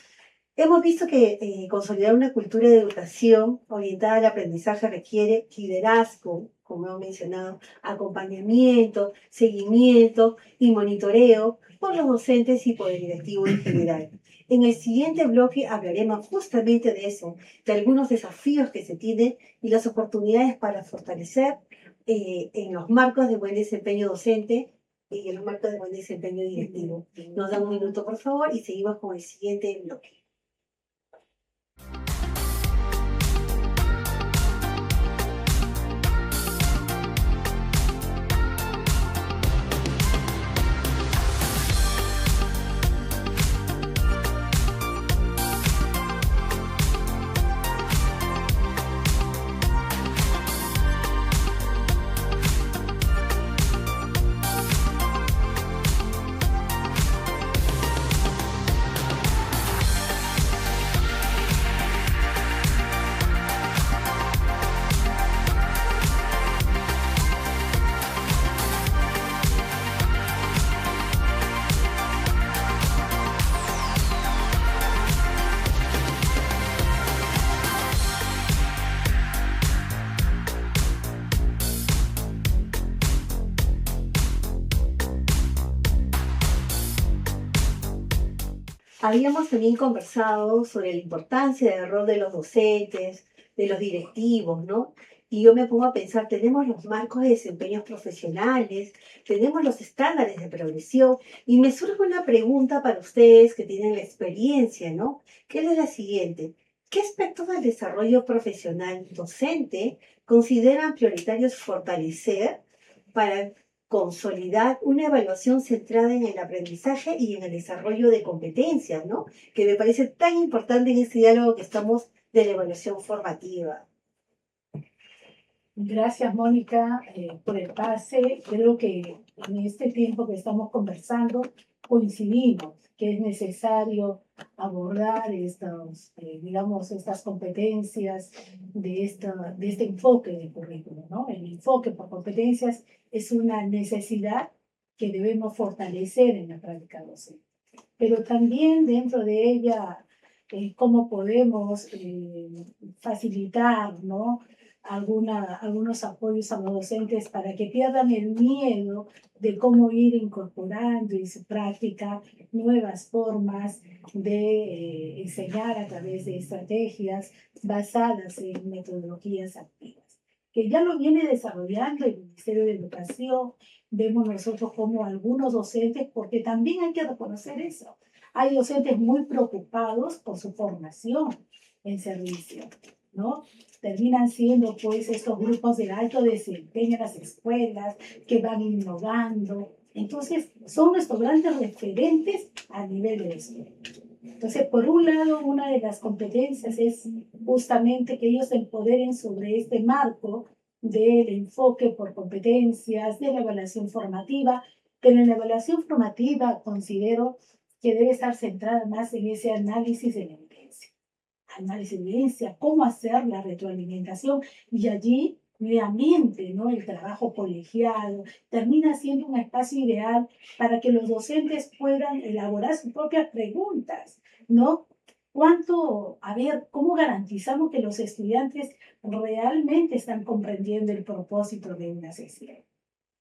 Hemos visto que consolidar una cultura de educación orientada al aprendizaje requiere liderazgo, como hemos mencionado, acompañamiento, seguimiento y monitoreo por los docentes y por el directivo en general. En el siguiente bloque hablaremos justamente de eso, de algunos desafíos que se tienen y las oportunidades para fortalecer en los marcos de buen desempeño docente y en los marcos de buen desempeño directivo. Nos da un minuto, por favor, y seguimos con el siguiente bloque. Habíamos también conversado sobre la importancia del rol de los docentes, de los directivos, ¿no? Y yo me pongo a pensar, tenemos los marcos de desempeños profesionales, tenemos los estándares de progresión, y me surge una pregunta para ustedes que tienen la experiencia, ¿no? Que es la siguiente. ¿Qué aspectos del desarrollo profesional docente consideran prioritarios fortalecer para consolidar una evaluación centrada en el aprendizaje y en el desarrollo de competencias, ¿no? Que me parece tan importante en este diálogo que estamos de la evaluación formativa. Gracias, Mónica, por el pase. Creo que en este tiempo que estamos conversando coincidimos que es necesario abordar estas competencias de este enfoque del currículo, ¿no? El enfoque por competencias es una necesidad que debemos fortalecer en la práctica docente. Pero también dentro de ella, cómo podemos facilitar, ¿no? Algunos apoyos a los docentes para que pierdan el miedo de cómo ir incorporando en su práctica nuevas formas de enseñar a través de estrategias basadas en metodologías activas, que ya lo viene desarrollando el Ministerio de Educación. Vemos nosotros como algunos docentes, porque también hay que reconocer eso. Hay docentes muy preocupados por su formación en servicio. ¿no? Terminan siendo pues estos grupos de alto desempeño en las escuelas que van innovando. Entonces, son nuestros grandes referentes a nivel de escuela. Entonces, por un lado, una de las competencias es justamente que ellos se empoderen sobre este marco del enfoque por competencias, de la evaluación formativa, pero en la evaluación formativa considero que debe estar centrada más en ese análisis de la evidencia. Análisis de evidencia, cómo hacer la retroalimentación, y allí nuevamente, ¿no? El trabajo colegiado termina siendo un espacio ideal para que los docentes puedan elaborar sus propias preguntas, ¿no? A ver, ¿cómo garantizamos que los estudiantes realmente están comprendiendo el propósito de una sesión?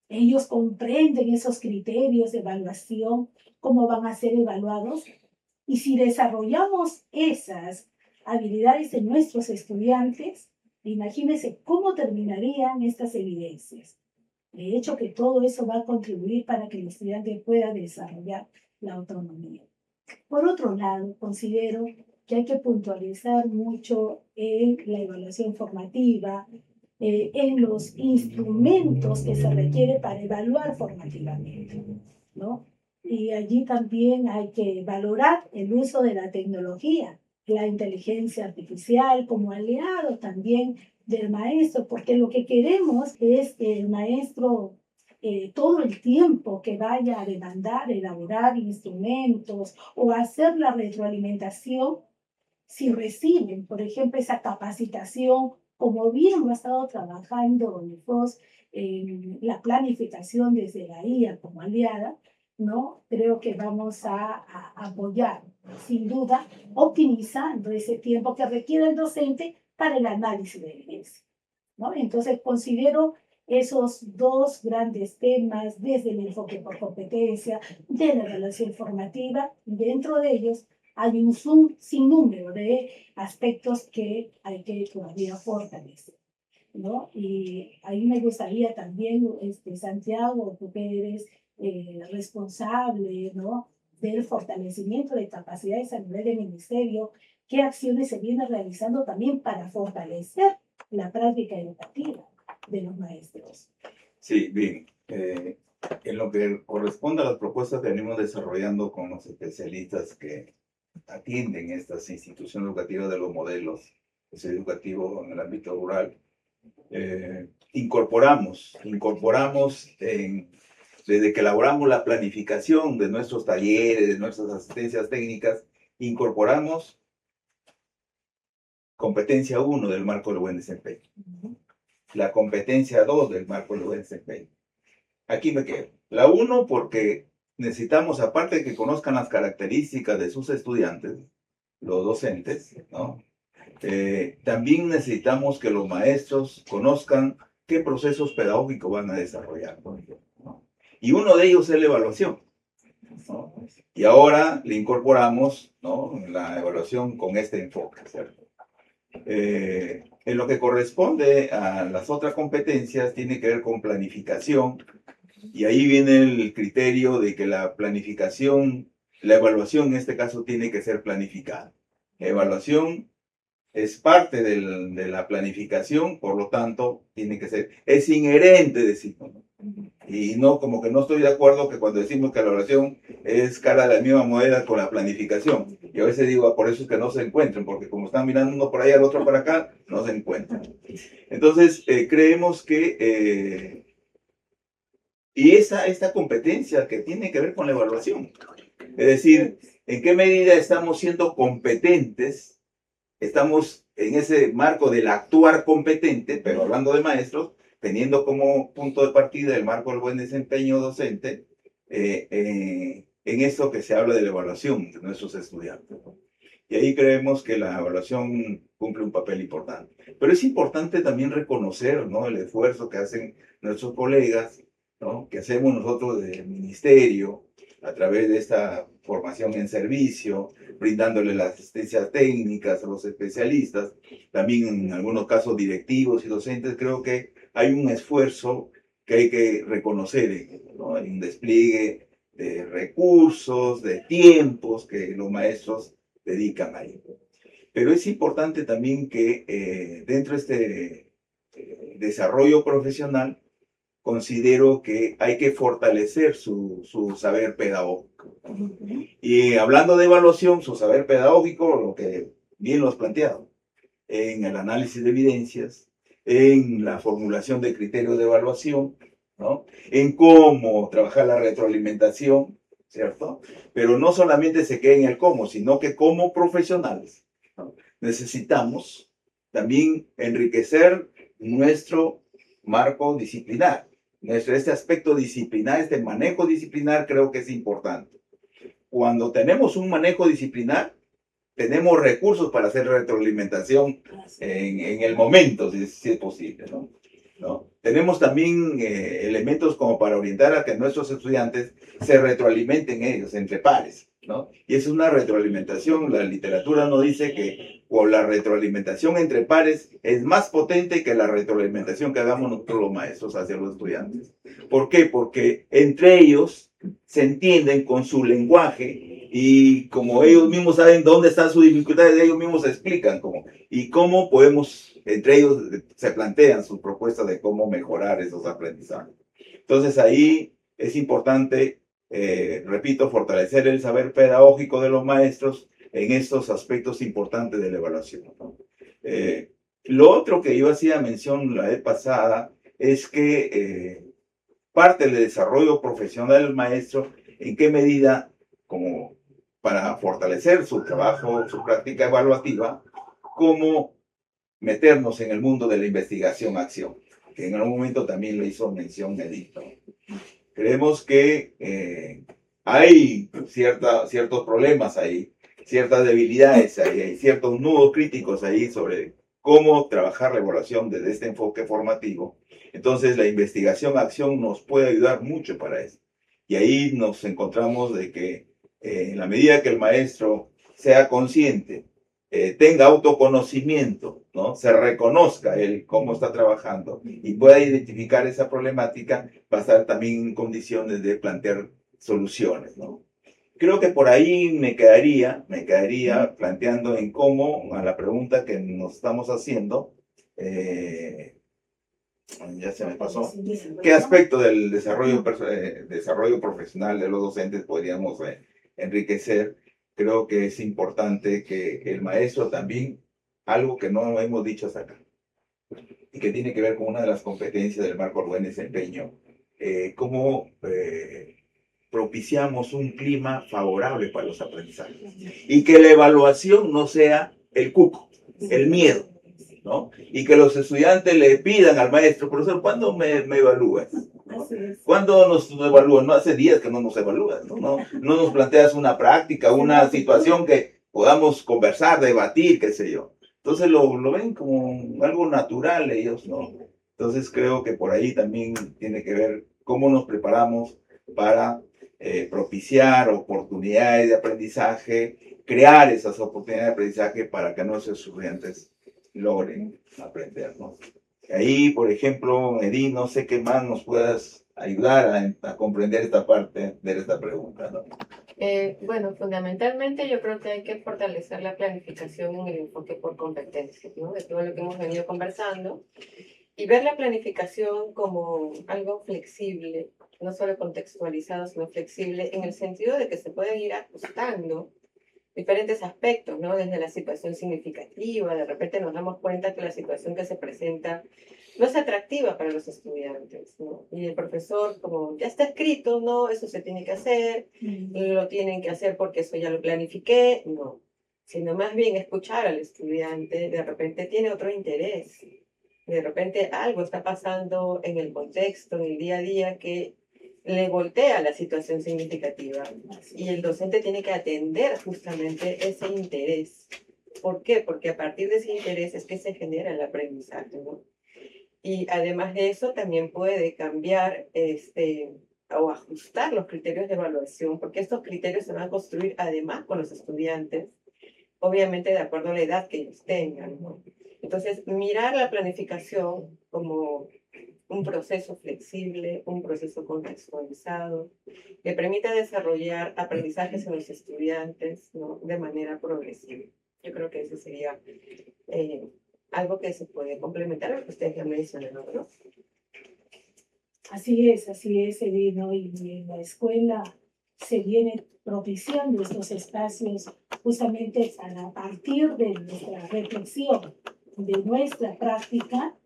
Ellos comprenden esos criterios de evaluación, cómo van a ser evaluados. Y si desarrollamos esas habilidades en nuestros estudiantes, imagínense cómo terminarían estas evidencias. De hecho, que todo eso va a contribuir para que el estudiante pueda desarrollar la autonomía. Por otro lado, considero que hay que puntualizar mucho en la evaluación formativa, en los instrumentos que se requiere para evaluar formativamente, ¿no? Y allí también hay que valorar el uso de la tecnología, la inteligencia artificial como aliado también del maestro, porque lo que queremos es que el maestro todo el tiempo que vaya a demandar elaborar instrumentos o hacer la retroalimentación, si reciben, por ejemplo, esa capacitación, como bien lo ha estado trabajando Unifos en la planificación desde la IA como aliada, ¿no? Creo que vamos a apoyar, sin duda, optimizando ese tiempo que requiere el docente para el análisis de evidencia, ¿no? Entonces, considero esos dos grandes temas desde el enfoque por competencia, de la evaluación formativa, y dentro de ellos hay un sinnúmero de aspectos que hay que todavía fortalecer, ¿no? Y ahí me gustaría también, Santiago, tú que eres responsable, ¿no? Del fortalecimiento de capacidades a nivel del ministerio, ¿qué acciones se vienen realizando también para fortalecer la práctica educativa de los maestros? Sí, bien. En lo que corresponde a las propuestas que venimos desarrollando con los especialistas que atienden estas instituciones educativas de los modelos educativos en el ámbito rural, incorporamos desde que elaboramos la planificación de nuestros talleres, de nuestras asistencias técnicas, incorporamos competencia 1 del marco del buen desempeño, la competencia 2 del marco del buen desempeño. Aquí me quedo. La 1 porque necesitamos, aparte de que conozcan las características de sus estudiantes, los docentes, ¿no? También necesitamos que los maestros conozcan qué procesos pedagógicos van a desarrollar, por ejemplo, ¿no? Y uno de ellos es la evaluación, ¿no? Y ahora le incorporamos, ¿no?, la evaluación con este enfoque, ¿cierto? En lo que corresponde a las otras competencias, tiene que ver con planificación, y ahí viene el criterio de que la planificación, la evaluación en este caso tiene que ser planificada. La evaluación es parte de la planificación, por lo tanto, tiene que ser, es inherente, decimos, ¿no? Y no, como que no estoy de acuerdo que cuando decimos que la evaluación es cara de la misma moneda con la planificación. Y a veces digo, por eso es que no se encuentran, porque como están mirando uno por allá, el otro para acá, no se encuentran. Entonces, creemos que, y esta competencia que tiene que ver con la evaluación, es decir, en qué medida estamos siendo competentes, estamos en ese marco del actuar competente, pero hablando de maestros, teniendo como punto de partida el marco del buen desempeño docente, en esto que se habla de la evaluación de nuestros estudiantes, ¿no? Y ahí creemos que la evaluación cumple un papel importante. Pero es importante también reconocer, ¿no?, el esfuerzo que hacen nuestros colegas, ¿no?, que hacemos nosotros del ministerio a través de esta formación en servicio, brindándole las asistencias técnicas a los especialistas, también en algunos casos directivos y docentes. Creo que hay un esfuerzo que hay que reconocer, ¿no? Hay un despliegue de recursos, de tiempos que los maestros dedican a ello. Pero es importante también que dentro de este desarrollo profesional, considero que hay que fortalecer su saber pedagógico. Y hablando de evaluación, su saber pedagógico, lo que bien lo has planteado, en el análisis de evidencias, en la formulación de criterios de evaluación, ¿no? En cómo trabajar la retroalimentación, ¿cierto? Pero no solamente se queda en el cómo, sino que como profesionales, ¿no? Necesitamos también enriquecer nuestro marco disciplinar. Este aspecto disciplinar, este manejo disciplinar creo que es importante. Cuando tenemos un manejo disciplinar, tenemos recursos para hacer retroalimentación en el momento, si es posible, ¿no? ¿No? Tenemos también elementos como para orientar a que nuestros estudiantes se retroalimenten ellos, entre pares, ¿no? Y es una retroalimentación, la literatura nos dice que la retroalimentación entre pares es más potente que la retroalimentación que hagamos nosotros los maestros hacia los estudiantes. ¿Por qué? Porque entre ellos se entienden con su lenguaje y como ellos mismos saben dónde están sus dificultades, ellos mismos se explican cómo, y cómo podemos, entre ellos se plantean sus propuestas de cómo mejorar esos aprendizajes. Entonces ahí es importante, repito, fortalecer el saber pedagógico de los maestros en estos aspectos importantes de la evaluación, ¿no? Lo otro que yo hacía mención la vez pasada es que parte del desarrollo profesional del maestro, en qué medida, como para fortalecer su trabajo, su práctica evaluativa, cómo meternos en el mundo de la investigación-acción, que en algún momento también le hizo mención Edith, ¿no? Creemos que hay ciertos problemas ahí, ciertas debilidades ahí, hay ciertos nudos críticos ahí sobre cómo trabajar la evaluación desde este enfoque formativo. Entonces la investigación-acción nos puede ayudar mucho para eso. Y ahí nos encontramos de que en la medida que el maestro sea consciente, tenga autoconocimiento, ¿no? Se reconozca él cómo está trabajando y pueda identificar esa problemática, va a estar también en condiciones de plantear soluciones, ¿no? Creo que por ahí me quedaría planteando en cómo, a la pregunta que nos estamos haciendo, ya se me pasó, ¿qué aspecto del desarrollo profesional de los docentes podríamos enriquecer? Creo que es importante que el maestro también, algo que no hemos dicho hasta acá, y que tiene que ver con una de las competencias del marco buen desempeño, cómo propiciamos un clima favorable para los aprendizajes. Y que la evaluación no sea el cuco, el miedo, ¿no? Y que los estudiantes le pidan al maestro, profesor, ¿cuándo me evalúas? ¿Cuándo nos evalúan? No hace días que no nos evalúas, ¿no? No nos planteas una práctica, una situación que podamos conversar, debatir, qué sé yo. Entonces lo ven como algo natural ellos, ¿no? Entonces creo que por ahí también tiene que ver cómo nos preparamos para propiciar oportunidades de aprendizaje, crear esas oportunidades de aprendizaje para que nuestros estudiantes logren aprender, ¿no? Ahí, por ejemplo, Edith, no sé qué más nos puedas ayudar a comprender esta parte de esta pregunta, ¿no? Bueno, fundamentalmente yo creo que hay que fortalecer la planificación en el enfoque por competencias, ¿no? De todo lo que hemos venido conversando, y ver la planificación como algo flexible, no solo contextualizado, sino flexible en el sentido de que se pueden ir ajustando diferentes aspectos, ¿no? Desde la situación significativa, de repente nos damos cuenta que la situación que se presenta no es atractiva para los estudiantes, ¿no? Y el profesor, como ya está escrito, ¿no? Eso se tiene que hacer, lo tienen que hacer porque eso ya lo planifiqué, no. Sino más bien escuchar al estudiante, de repente tiene otro interés, de repente algo está pasando en el contexto, en el día a día que le voltea la situación significativa y el docente tiene que atender justamente ese interés. ¿Por qué? Porque a partir de ese interés es que se genera el aprendizaje, ¿no? Y además de eso también puede cambiar o ajustar los criterios de evaluación, porque estos criterios se van a construir además con los estudiantes, obviamente de acuerdo a la edad que ellos tengan, ¿no? Entonces, mirar la planificación como un proceso flexible, un proceso contextualizado, que permita desarrollar aprendizajes en los estudiantes, ¿no? De manera progresiva. Yo creo que eso sería algo que se puede complementar a lo que ustedes ya mencionaron, ¿no? Así es, Edith, ¿no? Y en la escuela se viene propiciando estos espacios justamente para partir de nuestra reflexión, de nuestra práctica,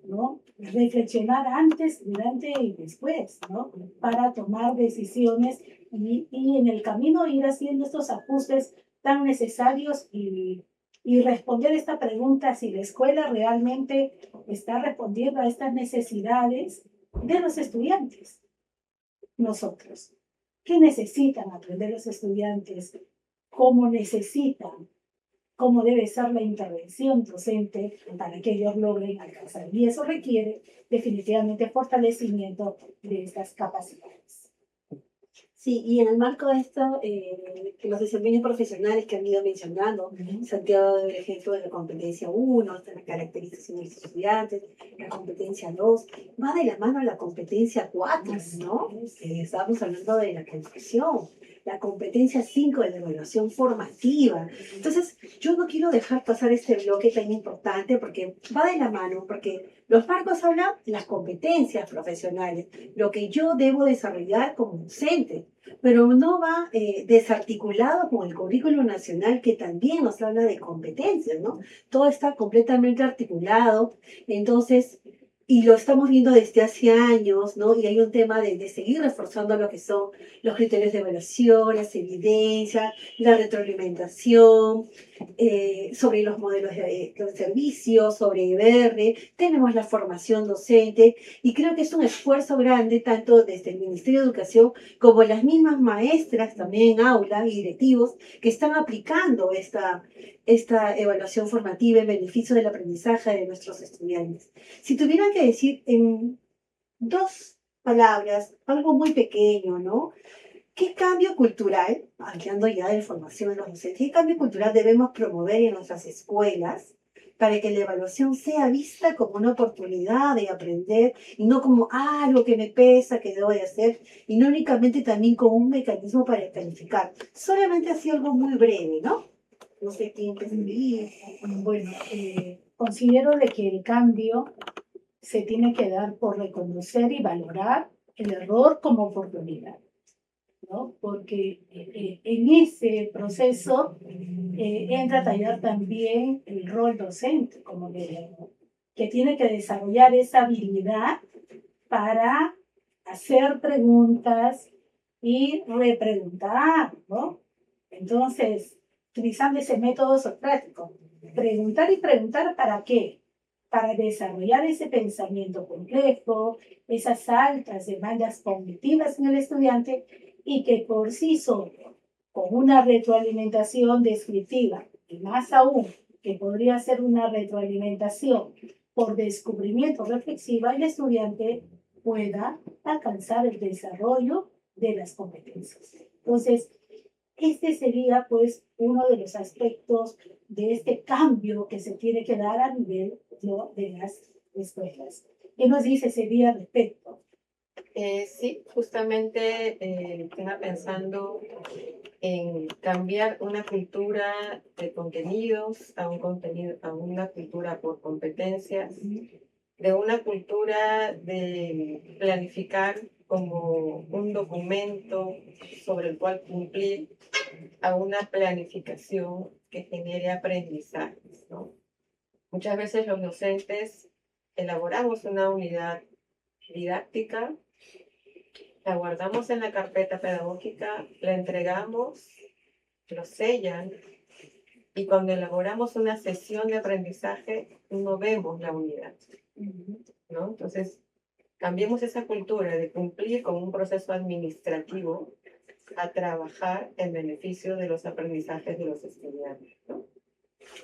¿no? Reflexionar antes, durante y después, ¿no? Para tomar decisiones y en el camino ir haciendo estos ajustes tan necesarios y responder esta pregunta si la escuela realmente está respondiendo a estas necesidades de los estudiantes. Nosotros, ¿qué necesitan aprender los estudiantes? ¿Cómo necesitan? ¿Cómo debe ser la intervención docente para que ellos logren alcanzar? Y eso requiere definitivamente fortalecimiento de estas capacidades. Sí, y en el marco de esto, los desempeños profesionales que han ido mencionando, Santiago dio el ejemplo de la competencia 1, de las características de los estudiantes, la competencia 2, va de la mano a la competencia 4, ¿no? Estábamos hablando de la conclusión, la competencia 5 de la evaluación formativa. Entonces, yo no quiero dejar pasar este bloque tan importante porque va de la mano, porque los marcos hablan de las competencias profesionales, lo que yo debo desarrollar como docente, pero no va desarticulado con el currículo nacional que también nos habla de competencias, ¿no? Todo está completamente articulado, entonces, y lo estamos viendo desde hace años, ¿no? Y hay un tema de seguir reforzando lo que son los criterios de evaluación, las evidencias, la retroalimentación, sobre los modelos de servicio, sobre IBR, tenemos la formación docente y creo que es un esfuerzo grande tanto desde el Ministerio de Educación como las mismas maestras también en aula y directivos que están aplicando esta evaluación formativa en beneficio del aprendizaje de nuestros estudiantes. Si tuviera que decir en 2 palabras, algo muy pequeño, ¿no? ¿Qué cambio cultural, hablando ya de formación de los docentes, qué cambio cultural debemos promover en nuestras escuelas para que la evaluación sea vista como una oportunidad de aprender y no como algo que me pesa, que debo de hacer, y no únicamente también como un mecanismo para calificar? Solamente así algo muy breve, ¿no? No sé quién empezaría. Bueno, considero de que el cambio se tiene que dar por reconocer y valorar el error como oportunidad, ¿no? Porque en ese proceso entra a tallar también el rol docente como líder, ¿no? Que tiene que desarrollar esa habilidad para hacer preguntas y repreguntar, ¿no? Entonces, utilizando ese método socrático, preguntar y preguntar ¿para qué? Para desarrollar ese pensamiento complejo, esas altas demandas cognitivas en el estudiante y que por sí solo, con una retroalimentación descriptiva, y más aún que podría ser una retroalimentación por descubrimiento reflexiva, el estudiante pueda alcanzar el desarrollo de las competencias. Entonces, este sería pues uno de los aspectos de este cambio que se tiene que dar a nivel, ¿no?, de las escuelas. ¿Qué nos dice Sevilla al respecto? Sí, justamente estaba pensando en cambiar una cultura de contenidos a una cultura por competencias, de una cultura de planificar como un documento sobre el cual cumplir a una planificación que genere aprendizajes, ¿no? Muchas veces los docentes elaboramos una unidad didáctica, la guardamos en la carpeta pedagógica, la entregamos, lo sellan y cuando elaboramos una sesión de aprendizaje no vemos la unidad, ¿no? Entonces, cambiemos esa cultura de cumplir con un proceso administrativo a trabajar en beneficio de los aprendizajes de los estudiantes, ¿no?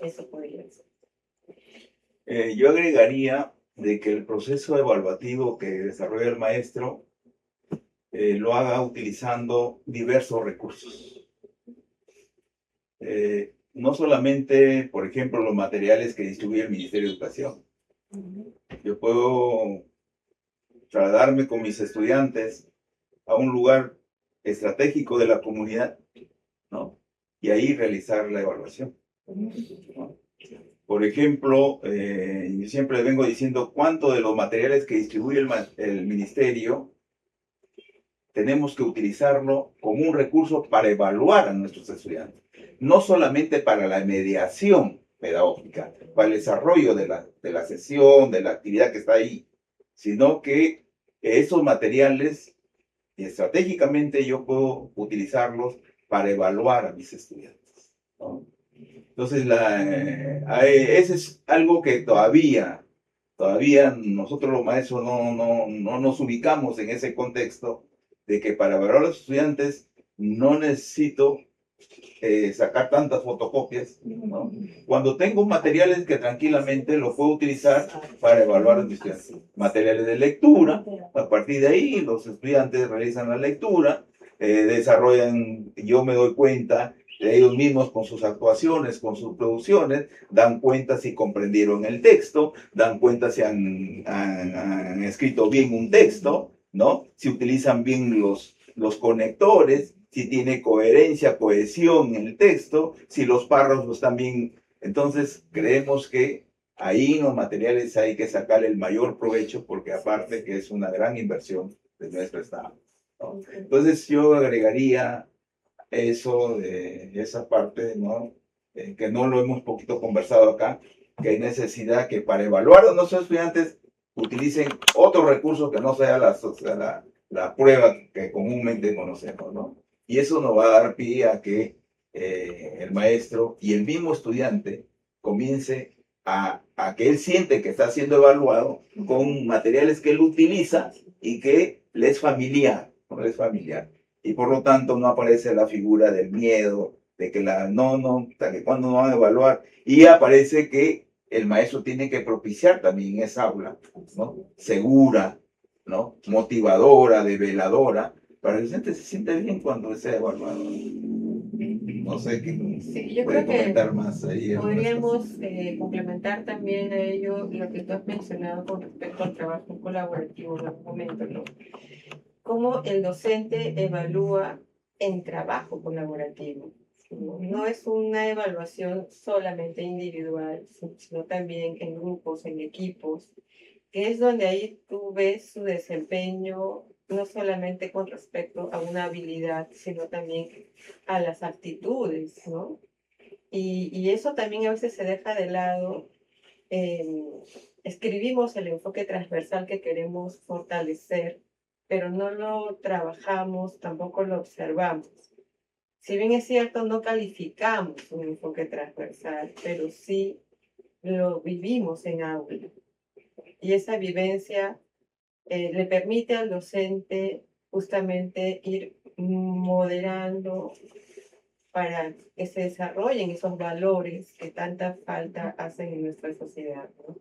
Eso podría ser. Yo agregaría de que el proceso evaluativo que desarrolla el maestro lo haga utilizando diversos recursos. No solamente, por ejemplo, los materiales que distribuye el Ministerio de Educación. Yo puedo trasladarme con mis estudiantes a un lugar estratégico de la comunidad, ¿no? Y ahí realizar la evaluación. ¿no? Por ejemplo, yo siempre vengo diciendo cuánto de los materiales que distribuye el ministerio tenemos que utilizarlo como un recurso para evaluar a nuestros estudiantes, no solamente para la mediación pedagógica, para el desarrollo de la sesión, de la actividad que está ahí, sino que esos materiales, estratégicamente yo puedo utilizarlos para evaluar a mis estudiantes, ¿no? Entonces, ese es algo que todavía nosotros los maestros no nos ubicamos en ese contexto de que para evaluar a los estudiantes no necesito sacar tantas fotocopias, ¿no? Cuando tengo materiales que tranquilamente los puedo utilizar para evaluar a mis estudiantes. Materiales de lectura, a partir de ahí los estudiantes realizan la lectura, desarrollan, yo me doy cuenta de ellos mismos con sus actuaciones, con sus producciones, dan cuenta si comprendieron el texto, dan cuenta si han escrito bien un texto, ¿no? Si utilizan bien los conectores, si tiene coherencia, cohesión en el texto, si los párrafos están bien. Entonces, creemos que ahí en los materiales hay que sacar el mayor provecho, porque aparte que es una gran inversión de nuestro Estado, ¿no? Entonces, yo agregaría eso de esa parte, ¿no? Que no lo hemos poquito conversado acá, que hay necesidad que para evaluar a nuestros estudiantes utilicen otros recursos que no sea la prueba que comúnmente conocemos, ¿no? Y eso nos va a dar pie a que el maestro y el mismo estudiante comience a que él siente que está siendo evaluado con materiales que él utiliza y que le es familiar, ¿no? Le es familiar. Y por lo tanto no aparece la figura del miedo, de que hasta que cuando no van a evaluar. Y aparece que el maestro tiene que propiciar también esa aula, ¿no? Segura, ¿no? Motivadora, develadora, para que el estudiante se siente bien cuando sea evaluado. No sé qué Sí, yo puede creo que comentar más ahí. podríamos complementar también a ello lo que tú has mencionado con respecto al trabajo colaborativo en algún momento, ¿no? Cómo el docente evalúa en trabajo colaborativo. No es una evaluación solamente individual, sino también en grupos, en equipos, que es donde ahí tú ves su desempeño, no solamente con respecto a una habilidad, sino también a las actitudes, ¿no? Y eso también a veces se deja de lado. Escribimos el enfoque transversal que queremos fortalecer, pero no lo trabajamos, tampoco lo observamos. Si bien es cierto, no calificamos un enfoque transversal, pero sí lo vivimos en aula. Y esa vivencia le permite al docente justamente ir moderando para que se desarrollen esos valores que tanta falta hacen en nuestra sociedad, ¿no?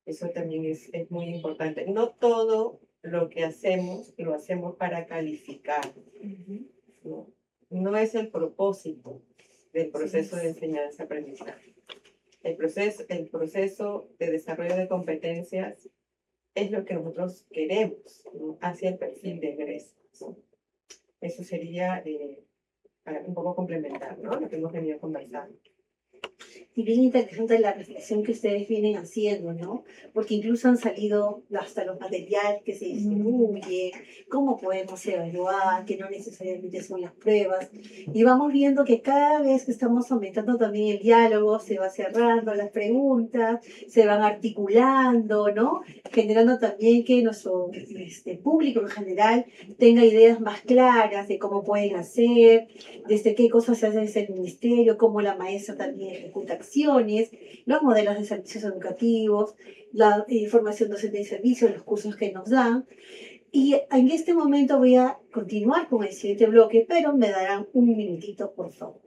Eso también es muy importante. No todo lo que hacemos lo hacemos para calificar, ¿no? No es el propósito del proceso de enseñanza-aprendizaje. El proceso de desarrollo de competencias es lo que nosotros queremos, ¿no? Hacia el perfil de egreso, ¿no? Eso sería para un poco complementar, ¿no? Lo que hemos venido conversando. Y bien interesante la reflexión que ustedes vienen haciendo, ¿no? Porque incluso han salido hasta los materiales que se distribuyen, cómo podemos evaluar, que no necesariamente son las pruebas. Y vamos viendo que cada vez que estamos aumentando también el diálogo, se va cerrando las preguntas, se van articulando, ¿no? Generando también que nuestro público en general tenga ideas más claras de cómo pueden hacer, desde qué cosas se hace desde el ministerio, cómo la maestra también ejecuta acciones, los modelos de servicios educativos, la formación docente y servicios, los cursos que nos dan. Y en este momento voy a continuar con el siguiente bloque, pero me darán un minutito, por favor.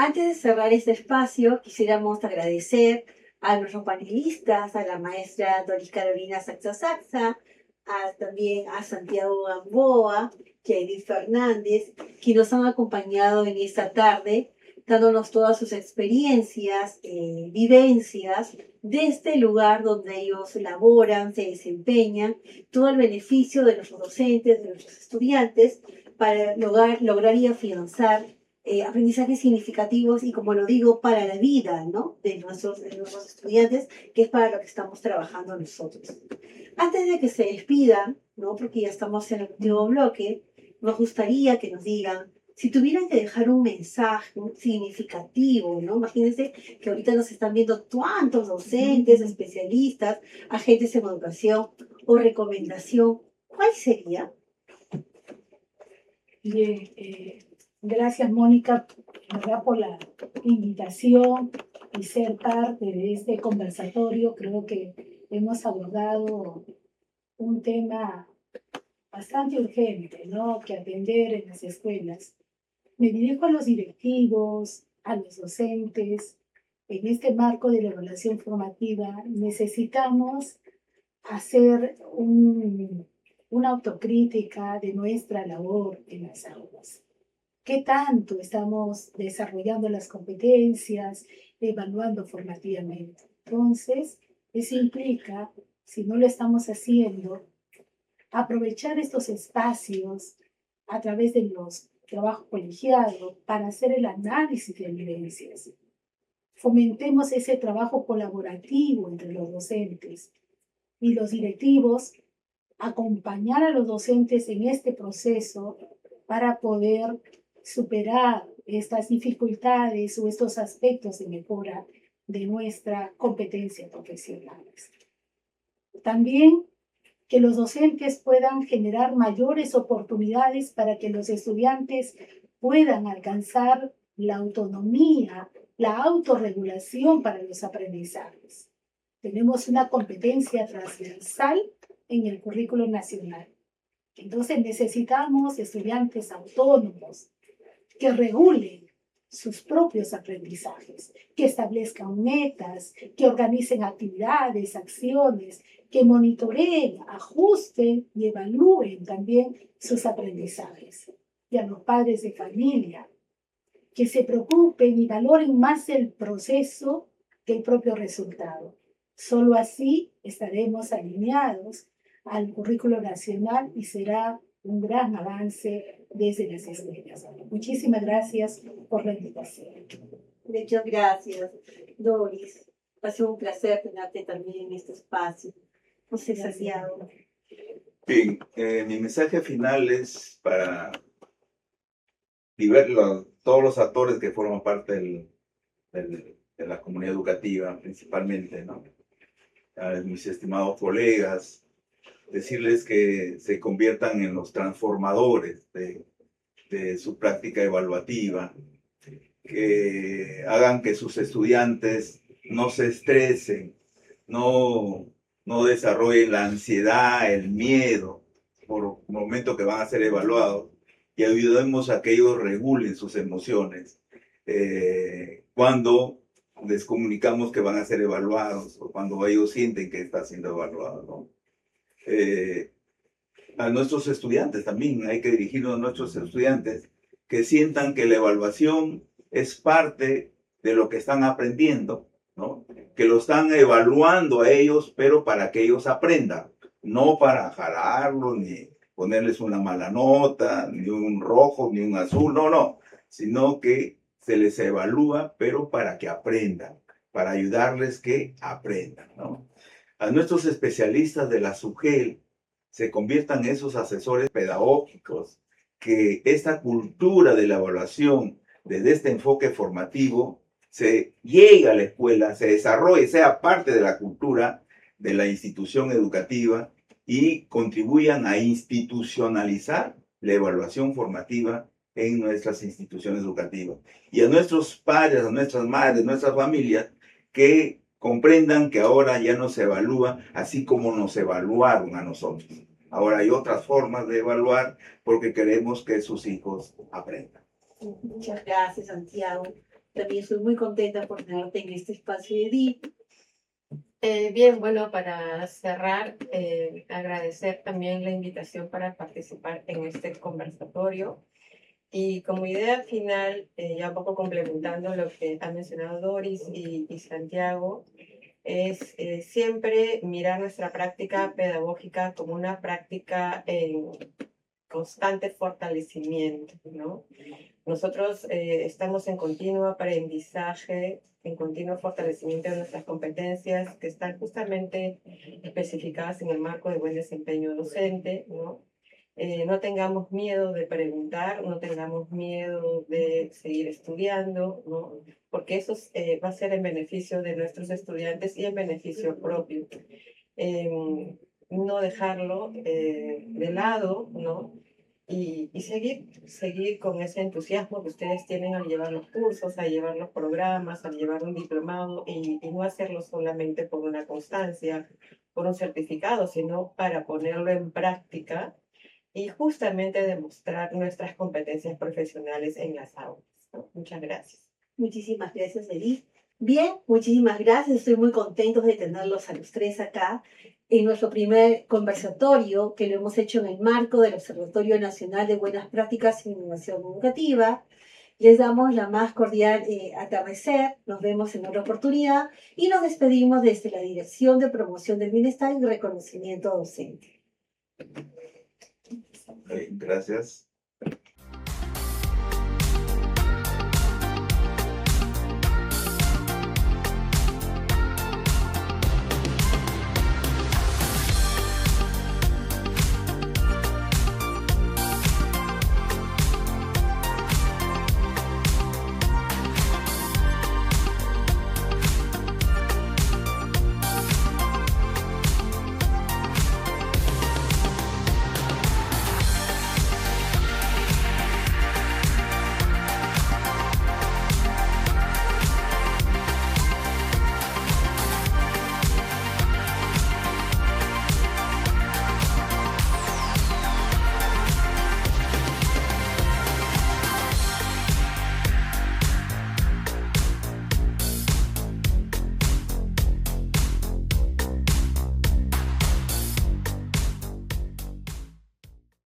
Antes de cerrar este espacio, quisiéramos agradecer a nuestros panelistas, a la maestra Doris Carolina Saxa, también a Santiago Gamboa y a Edith Fernández, que nos han acompañado en esta tarde, dándonos todas sus experiencias, vivencias de este lugar donde ellos laboran, se desempeñan, todo el beneficio de nuestros docentes, de nuestros estudiantes, para lograr y afianzar aprendizajes significativos y, como lo digo, para la vida, ¿no?, de nuestros estudiantes, que es para lo que estamos trabajando nosotros. Antes de que se despidan, ¿no?, porque ya estamos en el último bloque, nos gustaría que nos digan, si tuvieran que dejar un mensaje significativo, ¿no? Imagínense que ahorita nos están viendo tantos docentes, especialistas, agentes en educación o recomendación, ¿cuál sería? Bien, gracias, Mónica, ¿verdad?, por la invitación y ser parte de este conversatorio. Creo que hemos abordado un tema bastante urgente, ¿no?, que atender en las escuelas. Me dirijo a los directivos, a los docentes. En este marco de la evaluación formativa necesitamos hacer una autocrítica de nuestra labor en las aulas. ¿Qué tanto estamos desarrollando las competencias, evaluando formativamente? Entonces, eso implica, si no lo estamos haciendo, aprovechar estos espacios a través de los trabajos colegiados para hacer el análisis de evidencias. Fomentemos ese trabajo colaborativo entre los docentes y los directivos, acompañar a los docentes en este proceso para poder superar estas dificultades o estos aspectos de mejora de nuestra competencia profesional. También que los docentes puedan generar mayores oportunidades para que los estudiantes puedan alcanzar la autonomía, la autorregulación para los aprendizajes. Tenemos una competencia transversal en el currículo nacional. Entonces necesitamos estudiantes autónomos que regulen sus propios aprendizajes, que establezcan metas, que organicen actividades, acciones, que monitoreen, ajusten y evalúen también sus aprendizajes. Y a los padres de familia, que se preocupen y valoren más el proceso que el propio resultado. Solo así estaremos alineados al currículo nacional y será un gran avance desde las escuelas. Muchísimas gracias por la invitación. Muchas gracias, Doris. Ha sido un placer tenerte también en este espacio. No sé, Santiago. Bien, mi mensaje final es para todos los actores que forman parte de la comunidad educativa, principalmente, ¿no? A mis estimados colegas, decirles que se conviertan en los transformadores de su práctica evaluativa, que hagan que sus estudiantes no se estresen, no desarrollen la ansiedad, el miedo por el momento que van a ser evaluados, y ayudemos a que ellos regulen sus emociones cuando les comunicamos que van a ser evaluados o cuando ellos sienten que están siendo evaluados, ¿no? A nuestros estudiantes también hay que dirigirnos a nuestros estudiantes que sientan que la evaluación es parte de lo que están aprendiendo, ¿no? Que lo están evaluando a ellos, pero para que ellos aprendan, no para jalarlos, ni ponerles una mala nota, ni un rojo, ni un azul, no, sino que se les evalúa, pero para que aprendan, para ayudarles que aprendan, ¿no? A nuestros especialistas de la SUGEL se conviertan en esos asesores pedagógicos, que esta cultura de la evaluación, desde este enfoque formativo, se llegue a la escuela, se desarrolle, sea parte de la cultura de la institución educativa y contribuyan a institucionalizar la evaluación formativa en nuestras instituciones educativas. Y a nuestros padres, a nuestras madres, a nuestras familias, que comprendan que ahora ya no se evalúa así como nos evaluaron a nosotros. Ahora hay otras formas de evaluar porque queremos que sus hijos aprendan. Muchas gracias, Santiago. También estoy muy contenta por tenerte en este espacio, Edith. Bien, bueno, para cerrar, agradecer también la invitación para participar en este conversatorio. Y como idea final, ya un poco complementando lo que han mencionado Doris y Santiago, es siempre mirar nuestra práctica pedagógica como una práctica en constante fortalecimiento, ¿no? Nosotros estamos en continuo aprendizaje, en continuo fortalecimiento de nuestras competencias que están justamente especificadas en el marco de buen desempeño docente, ¿no? No tengamos miedo de preguntar, no tengamos miedo de seguir estudiando, ¿no? Porque eso va a ser en beneficio de nuestros estudiantes y en beneficio propio. No dejarlo de lado, ¿no? Y seguir con ese entusiasmo que ustedes tienen al llevar los cursos, al llevar los programas, al llevar un diplomado y no hacerlo solamente por una constancia, por un certificado, sino para ponerlo en práctica y justamente demostrar nuestras competencias profesionales en las aulas, ¿no? Muchas gracias. Muchísimas gracias, Edith. Bien, muchísimas gracias. Estoy muy contento de tenerlos a los tres acá en nuestro primer conversatorio que lo hemos hecho en el marco del Observatorio Nacional de Buenas Prácticas en Innovación Educativa. Les damos la más cordial atardecer, nos vemos en otra oportunidad y nos despedimos desde la Dirección de Promoción del Bienestar y Reconocimiento Docente. Gracias.